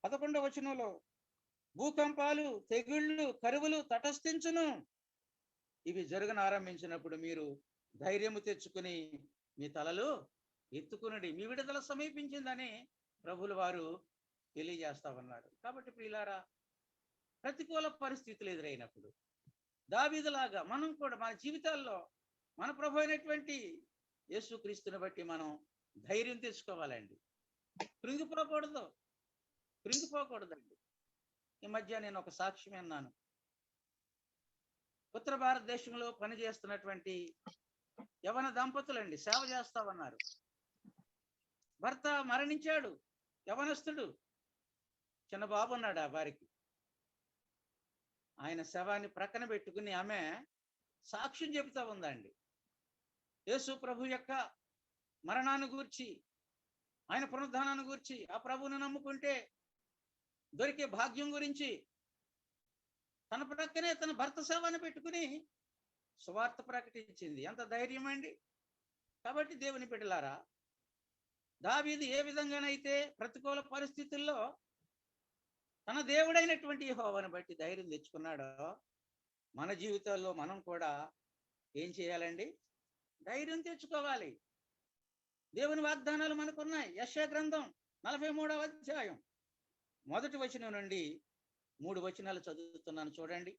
11వ వచనంలో భూకంపాలు, తెగుళ్ళు, కరువులు తటస్థించును. ఇవి జరగనారంభించినప్పుడు మీరు ధైర్యము తెచ్చుకుని మీ తలలు ఎత్తుకునుడి, మీ విడుదల సమీపించిందని ప్రభువుల వారు తెలియజేస్తా ఉన్నారు. కాబట్టి ప్రియులారా, ప్రతికూల పరిస్థితులు ఎదురైనప్పుడు దావీదులాగా మనం కూడా మన జీవితాల్లో మన ప్రభు అయినటువంటి యేసుక్రీస్తుని బట్టి మనం ధైర్యం తెచ్చుకోవాలండి. కృంగిపోకూడదండి. ఈ మధ్య నేను ఒక సాక్ష్యం విన్నాను. ఉత్తర భారతదేశంలో పనిచేస్తున్నటువంటి యవన దంపతులండి సేవ చేస్తామన్నారు. భర్త మరణించాడు, యవనస్తుడు, చిన్న బాబు ఉన్నాడు ఆ భార్యకి. ఆయన శవాన్ని ప్రక్కన పెట్టుకుని ఆమె సాక్ష్యం చెబుతా ఉందండి. యేసు ప్రభు యొక్క మరణాన్ని గూర్చి, ఆయన పునరుద్ధానాన్ని గూర్చి, ఆ ప్రభువుని నమ్ముకుంటే దొరికే భాగ్యం గురించి తన ప్రక్కనే తన భర్త శవాన్ని పెట్టుకుని సువార్త ప్రకటించింది. ఎంత ధైర్యం అండి! కాబట్టి దేవుని బిడ్డలారా, దావీదు ఏ విధంగానైతే ప్రతికూల పరిస్థితుల్లో తన దేవుడైనటువంటి యెహోవాను బట్టి ధైర్యం తెచ్చుకున్నాడో, మన జీవితాల్లో మనం కూడా ఏం చేయాలండి? ధైర్యం తెచ్చుకోవాలి. దేవుని వాగ్దానాలు మనకున్నాయి. యెషయా గ్రంథం 43వ అధ్యాయం 1వ వచనం నుండి 3 వచనాలు చదువుతున్నాను చూడండి.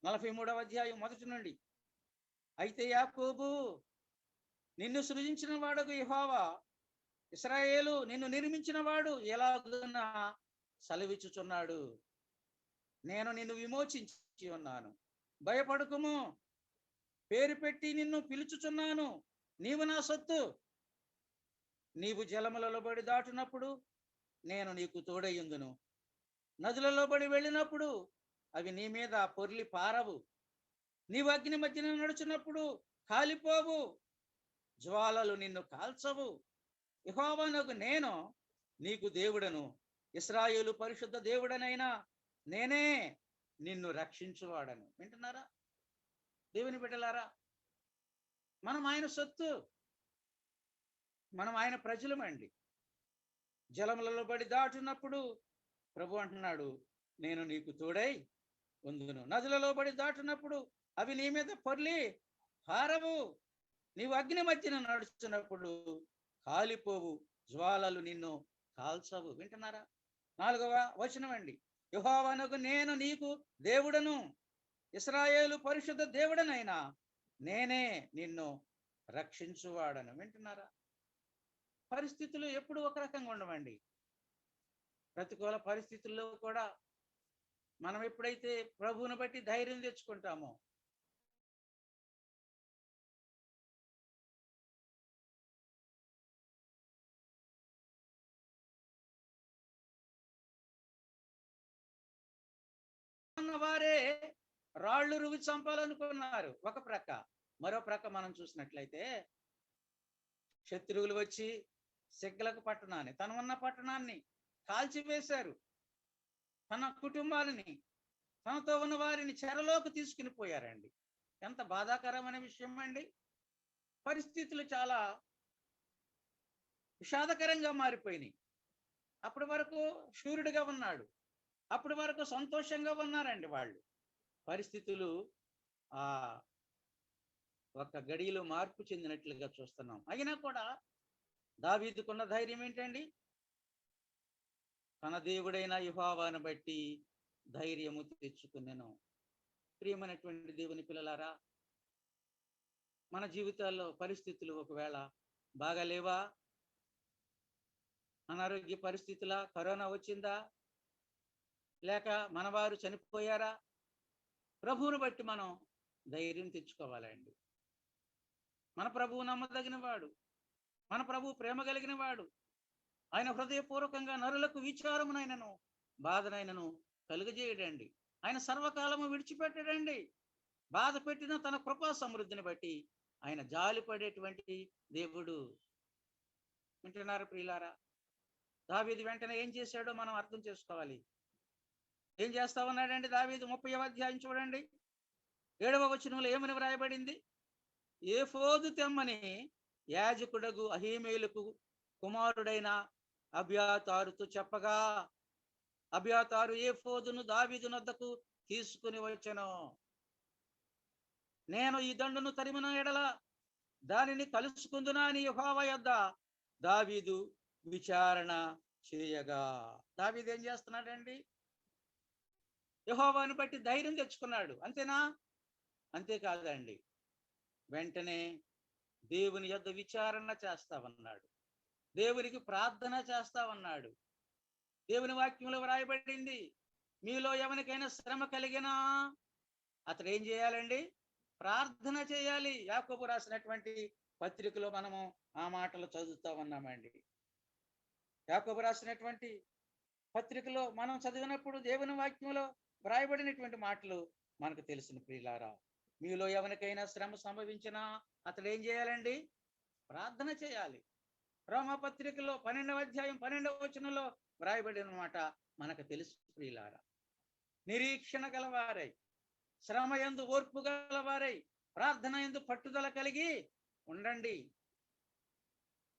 43వ అధ్యాయం 1 నుండి. అయితే యాకోబు, నిన్ను సృజించిన వాడు యెహోవా, ఇశ్రాయేలు, నిన్ను నిర్మించిన వాడు ఎలాగున సెలవిచ్చుచున్నాడు. నేను నిన్ను విమోచించి ఉన్నాను, భయపడకుము. పేరు పెట్టి నిన్ను పిలుచుచున్నాను, నీవు నా సొత్తు. నీవు జలములలో బడి దాటునప్పుడు నేను నీకు తోడయ్యుందును. నదులలో బడి వెళ్ళినప్పుడు అవి నీ మీద పొర్లి పారవు. నీవు అగ్ని మధ్యన నడుచున్నప్పుడు కాలిపోవు, జ్వాలలు నిన్ను కాల్చవు. యెహోవానగు నేను నీకు దేవుడను, ఇశ్రాయేలు పరిశుద్ధ దేవుడనైనా నేనే నిన్ను రక్షించువాడను. వింటున్నారా దేవుని బిడ్డలారా? మనం ఆయన సొత్తు, మనం ఆయన ప్రజలమండి. జలములలో బడి దాటున్నప్పుడు ప్రభు అంటున్నాడు, నేను నీకు తోడై ఉందును. నదులలో బడి దాటున్నప్పుడు అవి నీ మీద పొర్లి పారవు. నీవు అగ్ని మధ్యన నడుచున్నప్పుడు కాలిపోవు, జ్వాలలు నిన్ను కాల్చవు. వింటున్నారా? 4వ వచనం అండి. యెహోవానగు నేను నీకు దేవుడను, ఇశ్రాయేలు పరిశుద్ధ దేవుడనైనా నేనే నిన్ను రక్షించువాడను. వింటున్నారా? పరిస్థితులు ఎప్పుడు ఒక రకంగా ఉండవండి. ప్రతికూల పరిస్థితుల్లో కూడా మనం ఎప్పుడైతే ప్రభువుని బట్టి ధైర్యం తెచ్చుకుంటామో, వారే రాళ్ళు రువి చంపాలనుకున్నారు ఒక ప్రక్క. మరో ప్రక్క మనం చూసినట్లయితే శత్రువులు వచ్చి సిగ్లకు పట్టణాన్ని, తను ఉన్న పట్టణాన్ని కాల్చివేశారు. తన కుటుంబాలని, తనతో ఉన్న వారిని చెరలోకి తీసుకుని పోయారండి. ఎంత బాధాకరమైన విషయం అండి. పరిస్థితులు చాలా విషాదకరంగా మారిపోయినాయి. అప్పటి వరకు శూరుడిగా ఉన్నాడు, అప్పటి వరకు సంతోషంగా ఉన్నారండి వాళ్ళు. పరిస్థితులు ఒక గడియలో మార్పు చెందినట్లుగా చూస్తున్నాం. అయినా కూడా దావీదుకున్న ధైర్యం ఏంటండి? తన దేవుడైన యెహోవాను బట్టి ధైర్యము తెచ్చుకునేను. ప్రియమైనటువంటి దేవుని పిల్లలారా, మన జీవితాల్లో పరిస్థితులు ఒకవేళ బాగాలేవా? అనారోగ్య పరిస్థితుల, కరోనా వచ్చిందా, లేక మనవారు చనిపోయారా? ప్రభువును బట్టి మనం ధైర్యం తెచ్చుకోవాలండి. మన ప్రభువు నమ్మదగిన వాడు, మన ప్రభువు ప్రేమ కలిగిన వాడు. ఆయన హృదయపూర్వకంగా నరులకు విచారమునైనను బాధనైనను కలుగజేయడండి. ఆయన సర్వకాలము విడిచిపెట్టడండి. బాధ పెట్టిన తన కృపా సమృద్ధిని బట్టి ఆయన జాలిపడేటువంటి దేవుడు. వింటున్నారు ప్రియులారా? దావీదు వెంటనే ఏం చేశాడో మనం అర్థం చేసుకోవాలి. ఏం చేస్తా ఉన్నాడండి దావీదు? 30వ అధ్యాయం చూడండి. 7వ వచనంలో ఏమని వ్రాయబడింది? ఏఫోదు తెమ్మని యాజకుడగు అహీమేలుకు కుమారుడైన అబ్యాతారుతో చెప్పగా, అబ్యాతారు ఏఫోదును దావీదు నొద్దకు తీసుకుని వచ్చెను. నేను ఈ దండును తరిమిన ఎడల దానిని కలుసుకుందునా అని యెహోవా యొద్ద దావీదు విచారణ చేయగా. దావీదు ఏం చేస్తున్నాడండి? యెహోవాను బట్టి ధైర్యం తెచ్చుకున్నాడు. అంతేనా? అంతేకాదండి, వెంటనే దేవుని యొద్ద విచారణ చేస్తామన్నాడు, దేవునికి ప్రార్థన చేస్తామన్నాడు. దేవుని వాక్యంలో వ్రాయబడింది, మీలో ఎవరికైనా శ్రమ కలిగినా అతడు ఏం చేయాలండి? ప్రార్థన చేయాలి. యాకోబు రాసినటువంటి పత్రికలో మనము ఆ మాటలు చదువుతా ఉన్నామండి. యాకోబు రాసినటువంటి పత్రికలో మనం చదివినప్పుడు దేవుని వాక్యంలో వ్రాయబడినటువంటి మాటలు మనకు తెలిసిన ప్రియులారా, మీలో ఎవరికైనా శ్రమ సంభవించినా అతడు ఏం చేయాలండి? ప్రార్థన చేయాలి. రోమా పత్రికలో 12వ అధ్యాయం 12వ వచనంలో వ్రాయబడిన మాట మనకు తెలుసు ప్రియులారా. నిరీక్షణ గలవారై, శ్రమ యందు ఓర్పు గలవారై, ప్రార్థన యందు పట్టుదల కలిగి ఉండండి.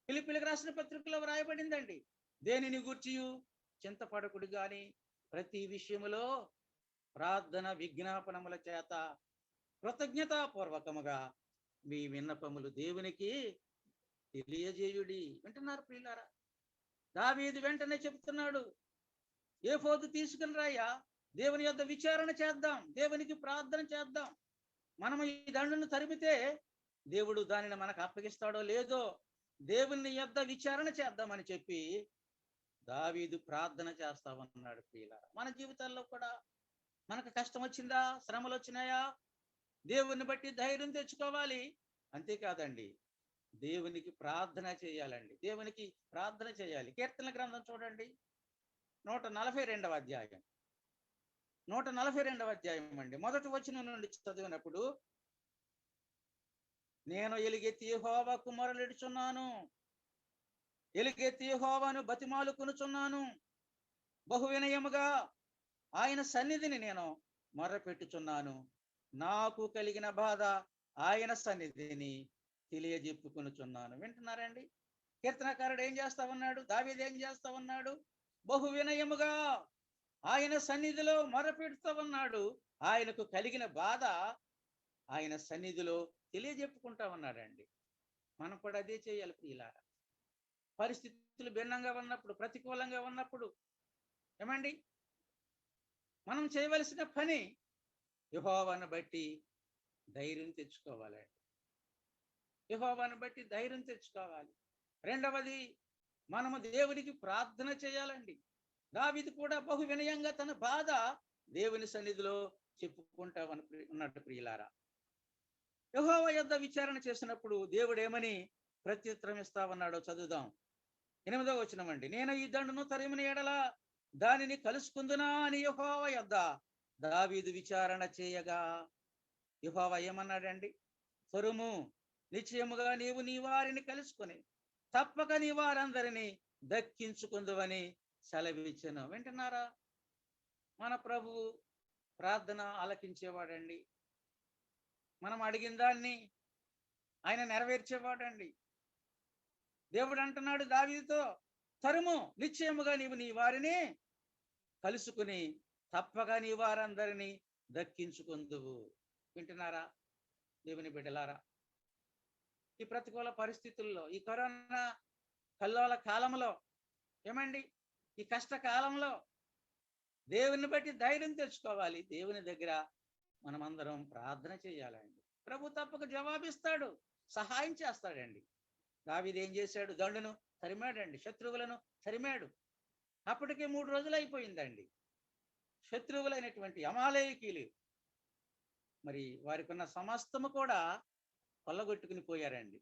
ఫిలిప్పీయులకు రాసిన పత్రికలో వ్రాయబడిందండి, దేనిని గూర్చియు చింతపడకుడు గాని ప్రతి విషయములో ప్రార్థన విజ్ఞాపనముల చేత కృతజ్ఞతాపూర్వకముగా మీ విన్నపములు దేవునికి తెలియజేయుడి. వింటున్నారు ప్రియులారా? దావీదు వెంటనే చెప్తున్నాడు, ఏఫోదు తీసుకుని రాయ్యా, దేవుని యొద్ద విచారణ చేద్దాం, దేవునికి ప్రార్థన చేద్దాం. మనము ఈ దండును తరిమితే దేవుడు దానిని మనకు అప్పగిస్తాడో లేదో దేవుని యొద్ద విచారణ చేద్దామని చెప్పి దావీదు ప్రార్థన చేస్తామన్నాడు ప్రియులారా. మన జీవితాల్లో కూడా మనకు కష్టం వచ్చిందా, శ్రమలు వచ్చినాయా, దేవుని బట్టి ధైర్యం తెచ్చుకోవాలి. అంతేకాదండి, దేవునికి ప్రార్థన చేయాలండి, దేవునికి ప్రార్థన చేయాలి. కీర్తన గ్రంథం చూడండి, 142వ అధ్యాయం 142వ అధ్యాయం అండి, మొదటి వచనం నుండి చదివినప్పుడు, నేను ఎలుగెత్తి యెహోవాకు మొరలిడుచున్నాను, ఎలుగెత్తి యెహోవాను బతిమాలుకొనుచున్నాను, బహు వినయముగా ఆయన సన్నిధిని నేను మొర్రపెట్టుచున్నాను, నాకు కలిగిన బాధ ఆయన సన్నిధిని తెలియజెప్పుకొనుచున్నాను. వింటున్నారండి? కీర్తనకారుడు ఏం చేస్తా ఉన్నాడు? దావీదు ఏం చేస్తా ఉన్నాడు? బహు వినయముగా ఆయన సన్నిధిలో మొరపెడుతూ ఉన్నాడు. ఆయనకు కలిగిన బాధ ఆయన సన్నిధిలో తెలియజెప్పుకుంటా ఉన్నాడండి. మనం కూడా అదే చేయాలి ప్రియులారా. పరిస్థితులు భిన్నంగా ఉన్నప్పుడు, ప్రతికూలంగా ఉన్నప్పుడు ఏమండి మనం చేయవలసిన పని యెహోవాను బట్టి ధైర్యం తెచ్చుకోవాలండి. యెహోవాను బట్టి ధైర్యం తెచ్చుకోవాలి. రెండవది, మనము దేవునికి ప్రార్థన చేయాలండి. దావీదు కూడా బహు వినయంగా తన బాధ దేవుని సన్నిధిలో చెప్పుకుంటా ఉన్నట్టు ప్రియులారా. యెహోవా యొద్ద విచారణ చేసినప్పుడు దేవుడు ఏమని ప్రత్యుత్తరం ఇస్తా ఉన్నాడో చదువుదాం. 8వ వచనం అండి, నేను ఈ దండును తరిమిన ఎడల దానిని కలుసుకుందునా అని యెహోవా యొద్ద దావీదు విచారణ చేయగా, యెహోవా ఏమన్నాడండి? తరుము, నిశ్చయముగా నీవు నీ వారిని కలుసుకొని తప్పక నీ వారందరినీ దక్కించుకుందువని సెలవిచ్చెను. వింటున్నారా? మన ప్రభువు ప్రార్థన ఆలకించేవాడండి. మనం అడిగిన దాన్ని ఆయన నెరవేర్చేవాడండి. దేవుడు అంటున్నాడు దావీదుతో, తరుము, నిశ్చయముగా నీవు నీ వారిని కలుసుకుని తప్పగా నీ వారందరినీ దక్కించుకుందువు. వింటున్నారా దేవుని బిడ్డలారా? ఈ ప్రతికూల పరిస్థితుల్లో, ఈ కరోనా కల్లోల కాలంలో ఏమండి, ఈ కష్టకాలంలో దేవుని బట్టి ధైర్యం తెచ్చుకోవాలి. దేవుని దగ్గర మనమందరం ప్రార్థన చేయాలండి. ప్రభు తప్పక జవాబిస్తాడు, సహాయం చేస్తాడండి. దావీదు ఏం చేశాడు? దండును తరిమాడండి, శత్రువులను తరిమాడు. అప్పటికే 3 రోజులు అయిపోయిందండి. శత్రువులైనటువంటి అమాలేకీయులు మరి వారికి ఉన్న సమస్తము కూడా కొల్లగొట్టుకుని పోయారండి.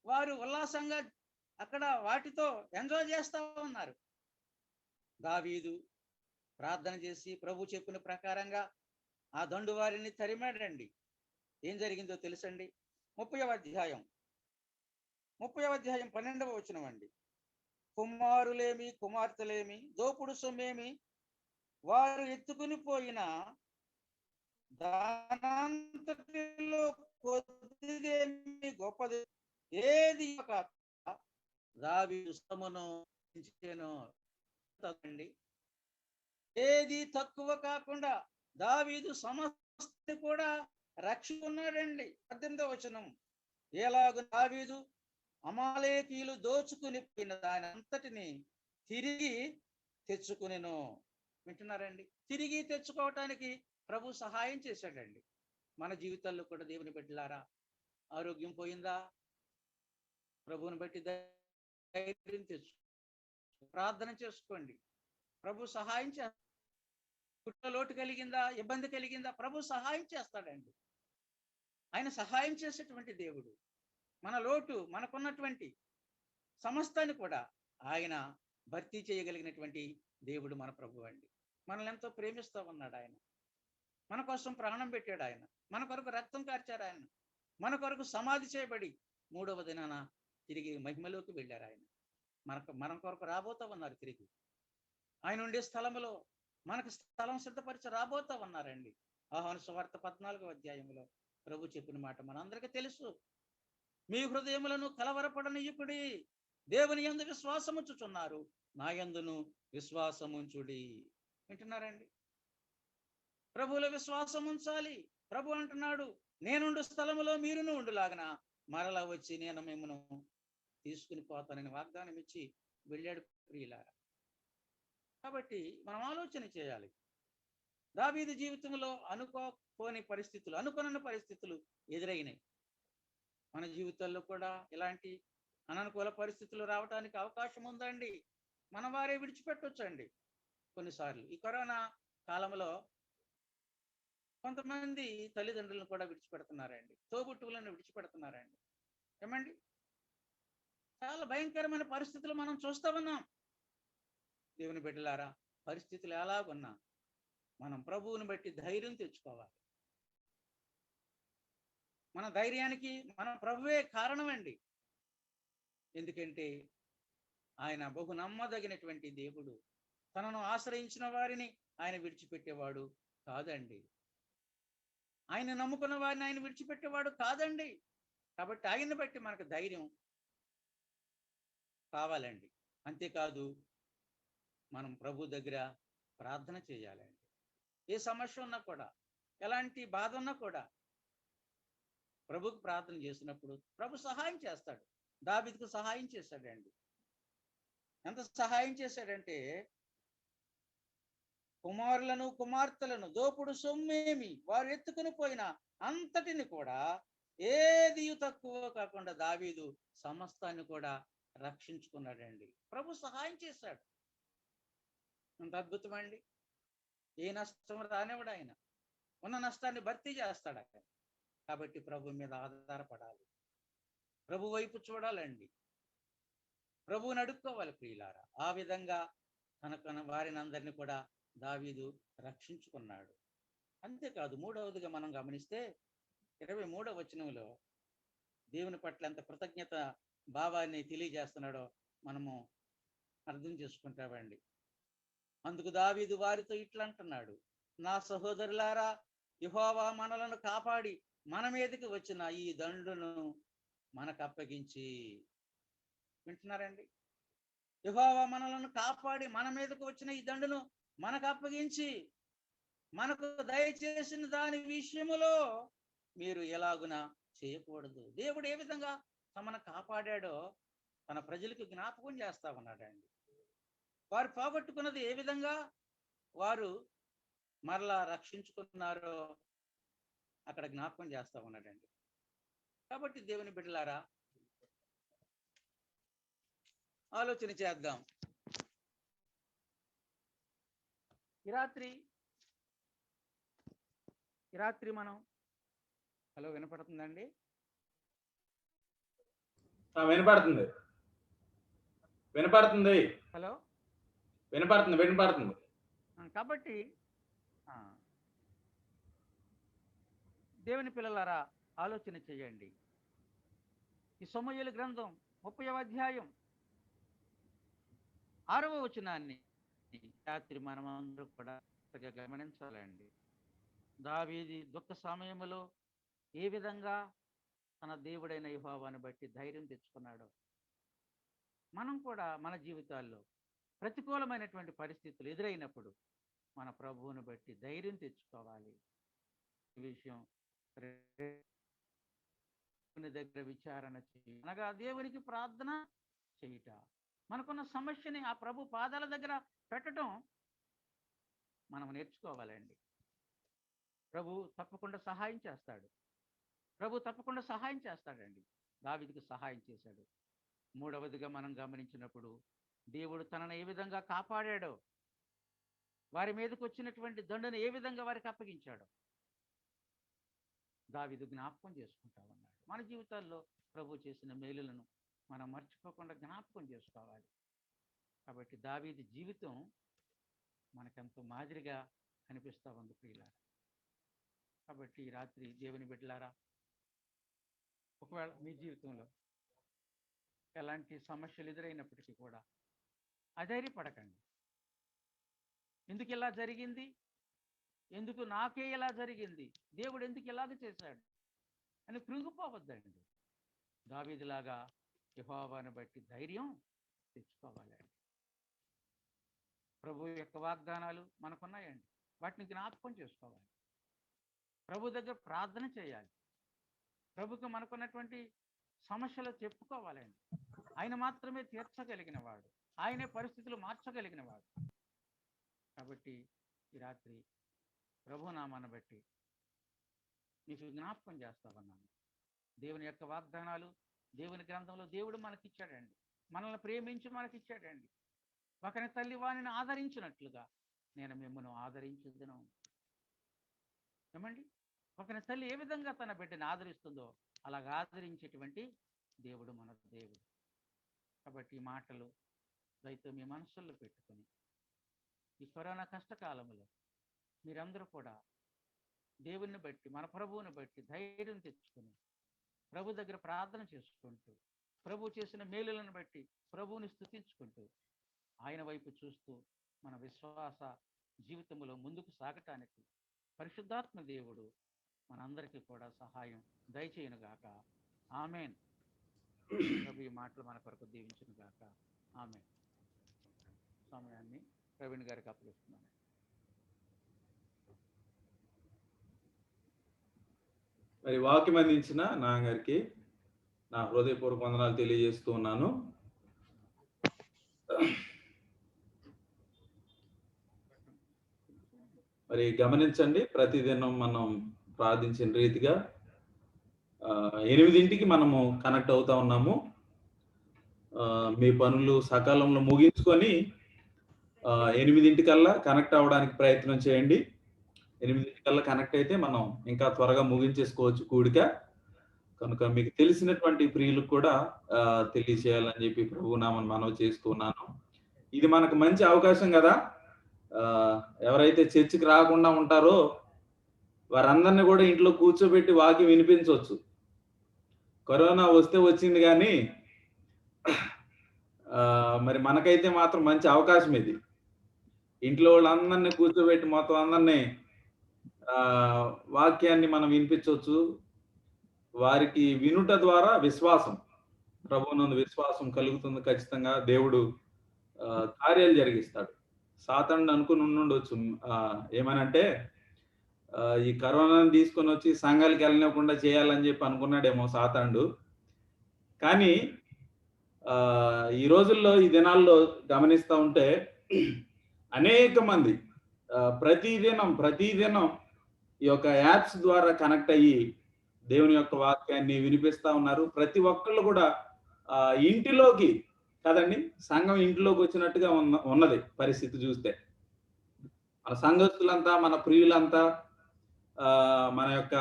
వారు ఉల్లాసంగా అక్కడ వాటితో ఎంజాయ్ చేస్తూ ఉన్నారు. దావీదు ప్రార్థన చేసి ప్రభు చెప్పిన ప్రకారంగా ఆ దండు వారిని తరిమాడండి. ఏం జరిగిందో తెలుసండి? 30వ అధ్యాయం 12వ వచనం అండి, కుమారులేమి కుమార్తెలేమి దోపుడు సొమ్మేమి వారు ఎత్తుకుని పోయిన దానంతటిలో కొద్దిదేమి గొప్పది ఏది కాక దావీదు సొమ్మును ఇచ్చెను. ఏది తక్కువ కాకుండా దావీదు సమస్త కూడా రక్షకున్నాడండి. 18వ వచనం, ఎలాగూ దావీదు అమాలేకీయులు దోచుకుని పోయిన దాని అంతటిని తిరిగి తెచ్చుకునెను. వింటున్నారండి? తిరిగి తెచ్చుకోవటానికి ప్రభు సహాయం చేశాడండి. మన జీవితాల్లో కూడా దేవుని బిడ్డలారా, ఆరోగ్యం పోయిందా? ప్రభువుని బట్టి ధైర్యం తెచ్చు, ప్రార్థన చేసుకోండి. ప్రభు సహాయం చేస్తాడు. పుట్టిన లోటు కలిగిందా? ఇబ్బంది కలిగిందా? ప్రభు సహాయం చేస్తాడండి. ఆయన సహాయం చేసేటువంటి దేవుడు. మన లోటు, మనకున్నటువంటి సమస్తాన్ని కూడా ఆయన భర్తీ చేయగలిగినటువంటి దేవుడు మన ప్రభు అండి. మనల్ని ఎంతో ప్రేమిస్తూ ఉన్నాడు ఆయన. మన కోసం ప్రాణం పెట్టాడు ఆయన. మన కొరకు రక్తం కార్చారు ఆయన. మన కొరకు సమాధి చేయబడి 3వ దినాన తిరిగి మహిమలోకి వెళ్ళారు ఆయన. మన కొరకు రాబోతా ఉన్నారు తిరిగి. ఆయన ఉండే స్థలంలో మనకు స్థలం సిద్ధపరిచి రాబోతా ఉన్నారండి. యోహాను సువార్త 14వ అధ్యాయంలో ప్రభు చెప్పిన మాట మనందరికీ తెలుసు. మీ హృదయములను కలవరపడనీయుకుడి, దేవుని యందు విశ్వాసముంచుచున్నారు, నా యందును విశ్వాసముంచుడి. వింటున్నారండి? ప్రభువులో విశ్వాసం ఉంచాలి. ప్రభు అంటున్నాడు, నేనుండు స్థలములో మీరును ఉండులాగన మరలా వచ్చి నేను మిమ్మను తీసుకుని పోతానని వాగ్దానం ఇచ్చి వెళ్ళాడు ప్రియులారా. కాబట్టి మనం ఆలోచన చేయాలి. దావీదు జీవితంలో అనుకోని పరిస్థితులు ఎదురైనాయి. మన జీవితాల్లో కూడా ఇలాంటి అననుకూల పరిస్థితులు రావడానికి అవకాశం ఉందండి. మన వారే విడిచిపెట్టొచ్చండి కొన్నిసార్లు. ఈ కరోనా కాలంలో కొంతమంది తల్లిదండ్రులను కూడా విడిచిపెడుతున్నారండి, తోబుట్టువులను విడిచిపెడుతున్నారండి. ఏమండి? చాలా భయంకరమైన పరిస్థితులు మనం చూస్తూ ఉన్నాం. దేవుని బిడ్డలారా, పరిస్థితులు ఎలాగున్నా మనం ప్రభువుని బట్టి ధైర్యం తెచ్చుకోవాలి. మన ధైర్యానికి మన ప్రభువే కారణం అండి. ఎందుకంటే ఆయన బహు నమ్మదగినటువంటి దేవుడు. తనను ఆశ్రయించిన వారిని ఆయన విడిచిపెట్టేవాడు కాదండి. ఆయన నమ్ముకున్న వారిని ఆయన విడిచిపెట్టేవాడు కాదండి. కాబట్టి ఆయన్ని బట్టి మనకు ధైర్యం కావాలండి. అంతేకాదు, మనం ప్రభు దగ్గర ప్రార్థన చేయాలండి. ఏ సమస్య ఉన్నా కూడా, ఎలాంటి బాధ ఉన్నా కూడా ప్రభుకు ప్రార్థన చేసినప్పుడు ప్రభు సహాయం చేస్తాడు. దావీదుకు సహాయం చేశాడండి. ఎంత సహాయం చేశాడంటే, కుమారులను కుమార్తెలను దోపుడు సొమ్మేమి వారు ఎత్తుకుని పోయిన అంతటిని కూడా ఏది తక్కువ కాకుండా దావీదు సమస్తాన్ని కూడా రక్షించుకున్నాడండి. ప్రభు సహాయం చేశాడు. అంత అద్భుతమండి. ఏ నష్టం రానివ్వడు ఆయన. ఉన్న నష్టాన్ని భర్తీ చేస్తాడు ఆయన. కాబట్టి ప్రభు మీద ఆధారపడాలి. ప్రభు వైపు చూడాలండి. ప్రభువుని అడుక్కోవాలి ప్రియులారా. ఆ విధంగా తన వారిని అందరినీ కూడా దావీదు రక్షించుకున్నాడు. అంతేకాదు, 3వదిగా మనం గమనిస్తే 23వ వచనంలో దేవుని పట్ల ఎంత కృతజ్ఞత భావాన్ని తెలియజేస్తున్నాడో మనము అర్థం చేసుకుంటామండి. అందుకు దావీదు వారితో ఇట్లా అంటున్నాడు, నా సహోదరులారా, యెహోవా మనలను కాపాడి మన మీదకి వచ్చిన ఈ దండును మనకు అప్పగించి. వింటున్నారండి? యెహోవా మనలను కాపాడి మన మీదకు వచ్చిన ఈ దండును మనకు అప్పగించి మనకు దయచేసిన దాని విషయములో మీరు ఎలాగున చేయకూడదు. దేవుడు ఏ విధంగా తమను కాపాడాడో తన ప్రజలకు జ్ఞాపకం చేస్తా ఉన్నాడండి. వారు పోగొట్టుకున్నది ఏ విధంగా వారు మరలా రక్షించుకున్నారో అక్కడ జ్ఞాపకం చేస్తా ఉన్నాడండి. కాబట్టి దేవుని బిడ్డలారా, ఆలోచన చేద్దాం. ఈ రాత్రి మనం హలో వినపడుతుందండి? వినపడుతుంది. హలో వినపడుతుంది. కాబట్టి దేవుని పిల్లలారా, ఆలోచన చేయండి. ఈ సమూయేలు గ్రంథం 30వ అధ్యాయం 6వ వచనాన్ని రాత్రి మనం అందరూ కూడా గమనించాలండి. దావీదు దుఃఖ సమయంలో ఏ విధంగా తన దేవుడైన యెహోవాను బట్టి ధైర్యం తెచ్చుకున్నాడో మనం కూడా మన జీవితాల్లో ప్రతికూలమైనటువంటి పరిస్థితులు ఎదురైనప్పుడు మన ప్రభువును బట్టి ధైర్యం తెచ్చుకోవాలి. ఈ విషయం దేవుని దగ్గర విచారణ చేయ, అనగా దేవునికి ప్రార్థన చేయుట, మనకున్న సమస్యని ఆ ప్రభు పాదాల దగ్గర పెట్టడం మనం నేర్చుకోవాలండి. ప్రభు తప్పకుండా సహాయం చేస్తాడు. ప్రభు తప్పకుండా సహాయం చేస్తాడండి. దావీదుకు సహాయం చేశాడు. మూడవదిగా మనం గమనించినప్పుడు దేవుడు తనను ఏ విధంగా కాపాడాడో, వారి మీదకి వచ్చినటువంటి దండను ఏ విధంగా వారికి అప్పగించాడో దావీదు జ్ఞాపకం చేసుకుంటా ఉన్నాడు. మన జీవితాల్లో ప్రభు చేసిన మేలులను మనం మర్చిపోకుండా జ్ఞాపకం చేసుకోవాలి. కాబట్టి దావీదు జీవితం మనకెంతో మాదిరిగా కనిపిస్తూ ఉంది ప్రియులారా. కాబట్టి ఈ రాత్రి దేవుని బిడ్డలారా, ఒకవేళ మీ జీవితంలో ఎలాంటి సమస్యలు ఎదురైనప్పటికీ కూడా అధైర్యపడకండి. ఎందుకు ఇలా జరిగింది, ఎందుకు నాకే ఇలా జరిగింది, దేవుడు ఎందుకు ఇలాగ చేశాడు అని కృంగిపోవద్దండి. దావీదులాగా యెహోవాను బట్టి ధైర్యం తెచ్చుకోవాలండి. ప్రభు యొక్క వాగ్దానాలు మనకున్నాయండి, వాటిని జ్ఞాపకం చేసుకోవాలి. ప్రభు దగ్గర ప్రార్థన చేయాలి. ప్రభుకి మనకున్నటువంటి సమస్యలు చెప్పుకోవాలండి. ఆయన మాత్రమే తీర్చగలిగిన వాడు, ఆయనే పరిస్థితులు మార్చగలిగిన వాడు. కాబట్టి ఈ రాత్రి ప్రభునామాన్ని బట్టి మీకు జ్ఞాపకం చేస్తా ఉన్నాను. దేవుని యొక్క వాగ్దానాలు దేవుని గ్రంథంలో దేవుడు మనకిచ్చాడండి. మనల్ని ప్రేమించి మనకిచ్చాడండి. ఒకరి తల్లి వాణిని ఆదరించినట్లుగా నేను మిమ్మల్ని ఆదరించుదును. ఏమండి, ఒకరి తల్లి ఏ విధంగా తన బిడ్డని ఆదరిస్తుందో అలాగ ఆదరించేటువంటి దేవుడు మన దేవుడు. కాబట్టి ఈ మాటలు దయతో మీ మనసుల్లో పెట్టుకొని ఈ కరోనా కష్టకాలంలో మీరందరూ కూడా దేవుని బట్టి, మన ప్రభువుని బట్టి ధైర్యం తెచ్చుకొని ప్రభు దగ్గర ప్రార్థన చేసుకుంటూ, ప్రభు చేసిన మేలులను బట్టి ప్రభువుని స్తుతించుకుంటూ, ఆయన వైపు చూస్తూ మన విశ్వాస జీవితంలో ముందుకు సాగటానికి పరిశుద్ధాత్మ దేవుడు మనందరికీ కూడా సహాయం దయచేయునుగాక. ఆమేన్. ప్రభు ఈ మాటలు మన కొరకు దీవించునుగాక. ఆమేన్. సమయాన్ని ప్రవీణ్ గారికి అప్పగిస్తున్నాను. మరి వాక్యం అందించిన నాన్నగారికి నా హృదయపూర్వక వందనాలు తెలియజేస్తూ ఉన్నాను. మరి గమనించండి, ప్రతిదినం మనం ప్రార్థించిన రీతిగా 8ంటికి మనము కనెక్ట్ అవుతా ఉన్నాము. మీ పనులు సకాలంలో ముగించుకొని 8ంటికల్లా కనెక్ట్ అవ్వడానికి ప్రయత్నం చేయండి. 8ంటికల్లా కనెక్ట్ అయితే మనం ఇంకా త్వరగా ముగించేసుకోవచ్చు కూడిక. కనుక మీకు తెలిసినటువంటి ప్రియులకు కూడా తెలియచేయాలని చెప్పి ప్రభునామని మనవి చేస్తున్నాను. ఇది మనకు మంచి అవకాశం కదా. ఎవరైతే చర్చికి రాకుండా ఉంటారో వారందరినీ కూడా ఇంట్లో కూర్చోబెట్టి వాక్యం వినిపించవచ్చు. కరోనా వస్తే వచ్చింది కానీ మరి మనకైతే మాత్రం మంచి అవకాశం ఇది. ఇంట్లో వాళ్ళందరినీ కూర్చోబెట్టి మొత్తం అందరినీ వాక్యాన్ని మనం వినిపించవచ్చు. వారికి వినుట ద్వారా విశ్వాసం, ప్రభువునందు విశ్వాసం కలుగుతుంది. ఖచ్చితంగా దేవుడు కార్యాలు జరిగిస్తాడు. సాతానుడు అనుకుని ఉండొచ్చు ఏమనంటే ఈ కరోనాను తీసుకొని వచ్చి సంఘాలకు వెళ్ళనివ్వకుండా చేయాలని చెప్పి అనుకున్నాడేమో సాతానుడు. కానీ ఈ రోజుల్లో, ఈ దినాల్లో గమనిస్తూ ఉంటే అనేక మంది ప్రతిదినం ఈ యొక్క యాప్స్ ద్వారా కనెక్ట్ అయ్యి దేవుని యొక్క వాక్యాన్ని వినిపిస్తా ఉన్నారు. ప్రతి ఒక్కళ్ళు కూడా ఇంటిలోకి కదండి, సంఘం ఇంటిలోకి వచ్చినట్టుగా ఉన్నది పరిస్థితి చూస్తే. మన సంఘస్థులంతా, మన ప్రియులంతా మన యొక్క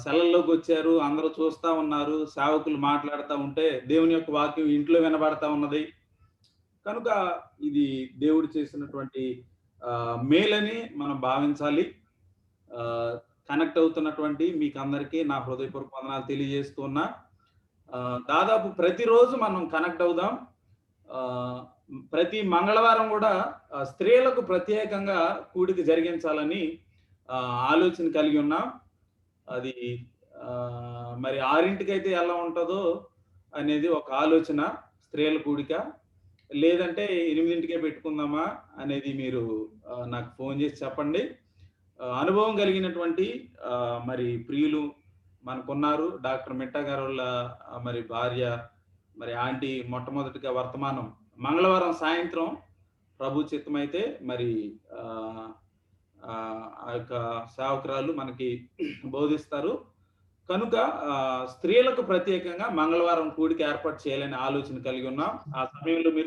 సెలల్లోకి వచ్చారు. అందరూ చూస్తా ఉన్నారు. సేవకులు మాట్లాడుతూ ఉంటే దేవుని యొక్క వాక్యం ఇంట్లో వినబడతా ఉన్నది. కనుక ఇది దేవుడు చేసినటువంటి మేలని మనం భావించాలి. కనెక్ట్ అవుతున్నటువంటి మీకు అందరికీ నా హృదయపూర్వక వందనాలు తెలియజేస్తున్నా. దాదాపు ప్రతిరోజు మనం కనెక్ట్ అవుదాం. ప్రతి మంగళవారం కూడా స్త్రీలకు ప్రత్యేకంగా కూడిక జరిగించాలని ఆలోచన కలిగి ఉన్నాం. అది మరి 6ంటికి అయితే ఎలా ఉంటుందో అనేది ఒక ఆలోచన. స్త్రీల కూడిక లేదంటే 8ంటికే పెట్టుకుందామా అనేది మీరు నాకు ఫోన్ చేసి చెప్పండి. అనుభవం కలిగినటువంటి మరి ప్రియులు మనకున్నారు. డాక్టర్ మిట్టా గారు వాళ్ళ మరి భార్య, మరి ఆంటీ మొట్టమొదటిగా వర్తమానం మంగళవారం సాయంత్రం ప్రభు చిత్తమైతే మరి ఆ యొక్క సేవకురాలు మనకి బోధిస్తారు. కనుక స్త్రీలకు ప్రత్యేకంగా మంగళవారం కూడిక ఏర్పాటు చేయాలనే ఆలోచన కలిగి ఉన్నాం. ఆ సమయంలో మీరు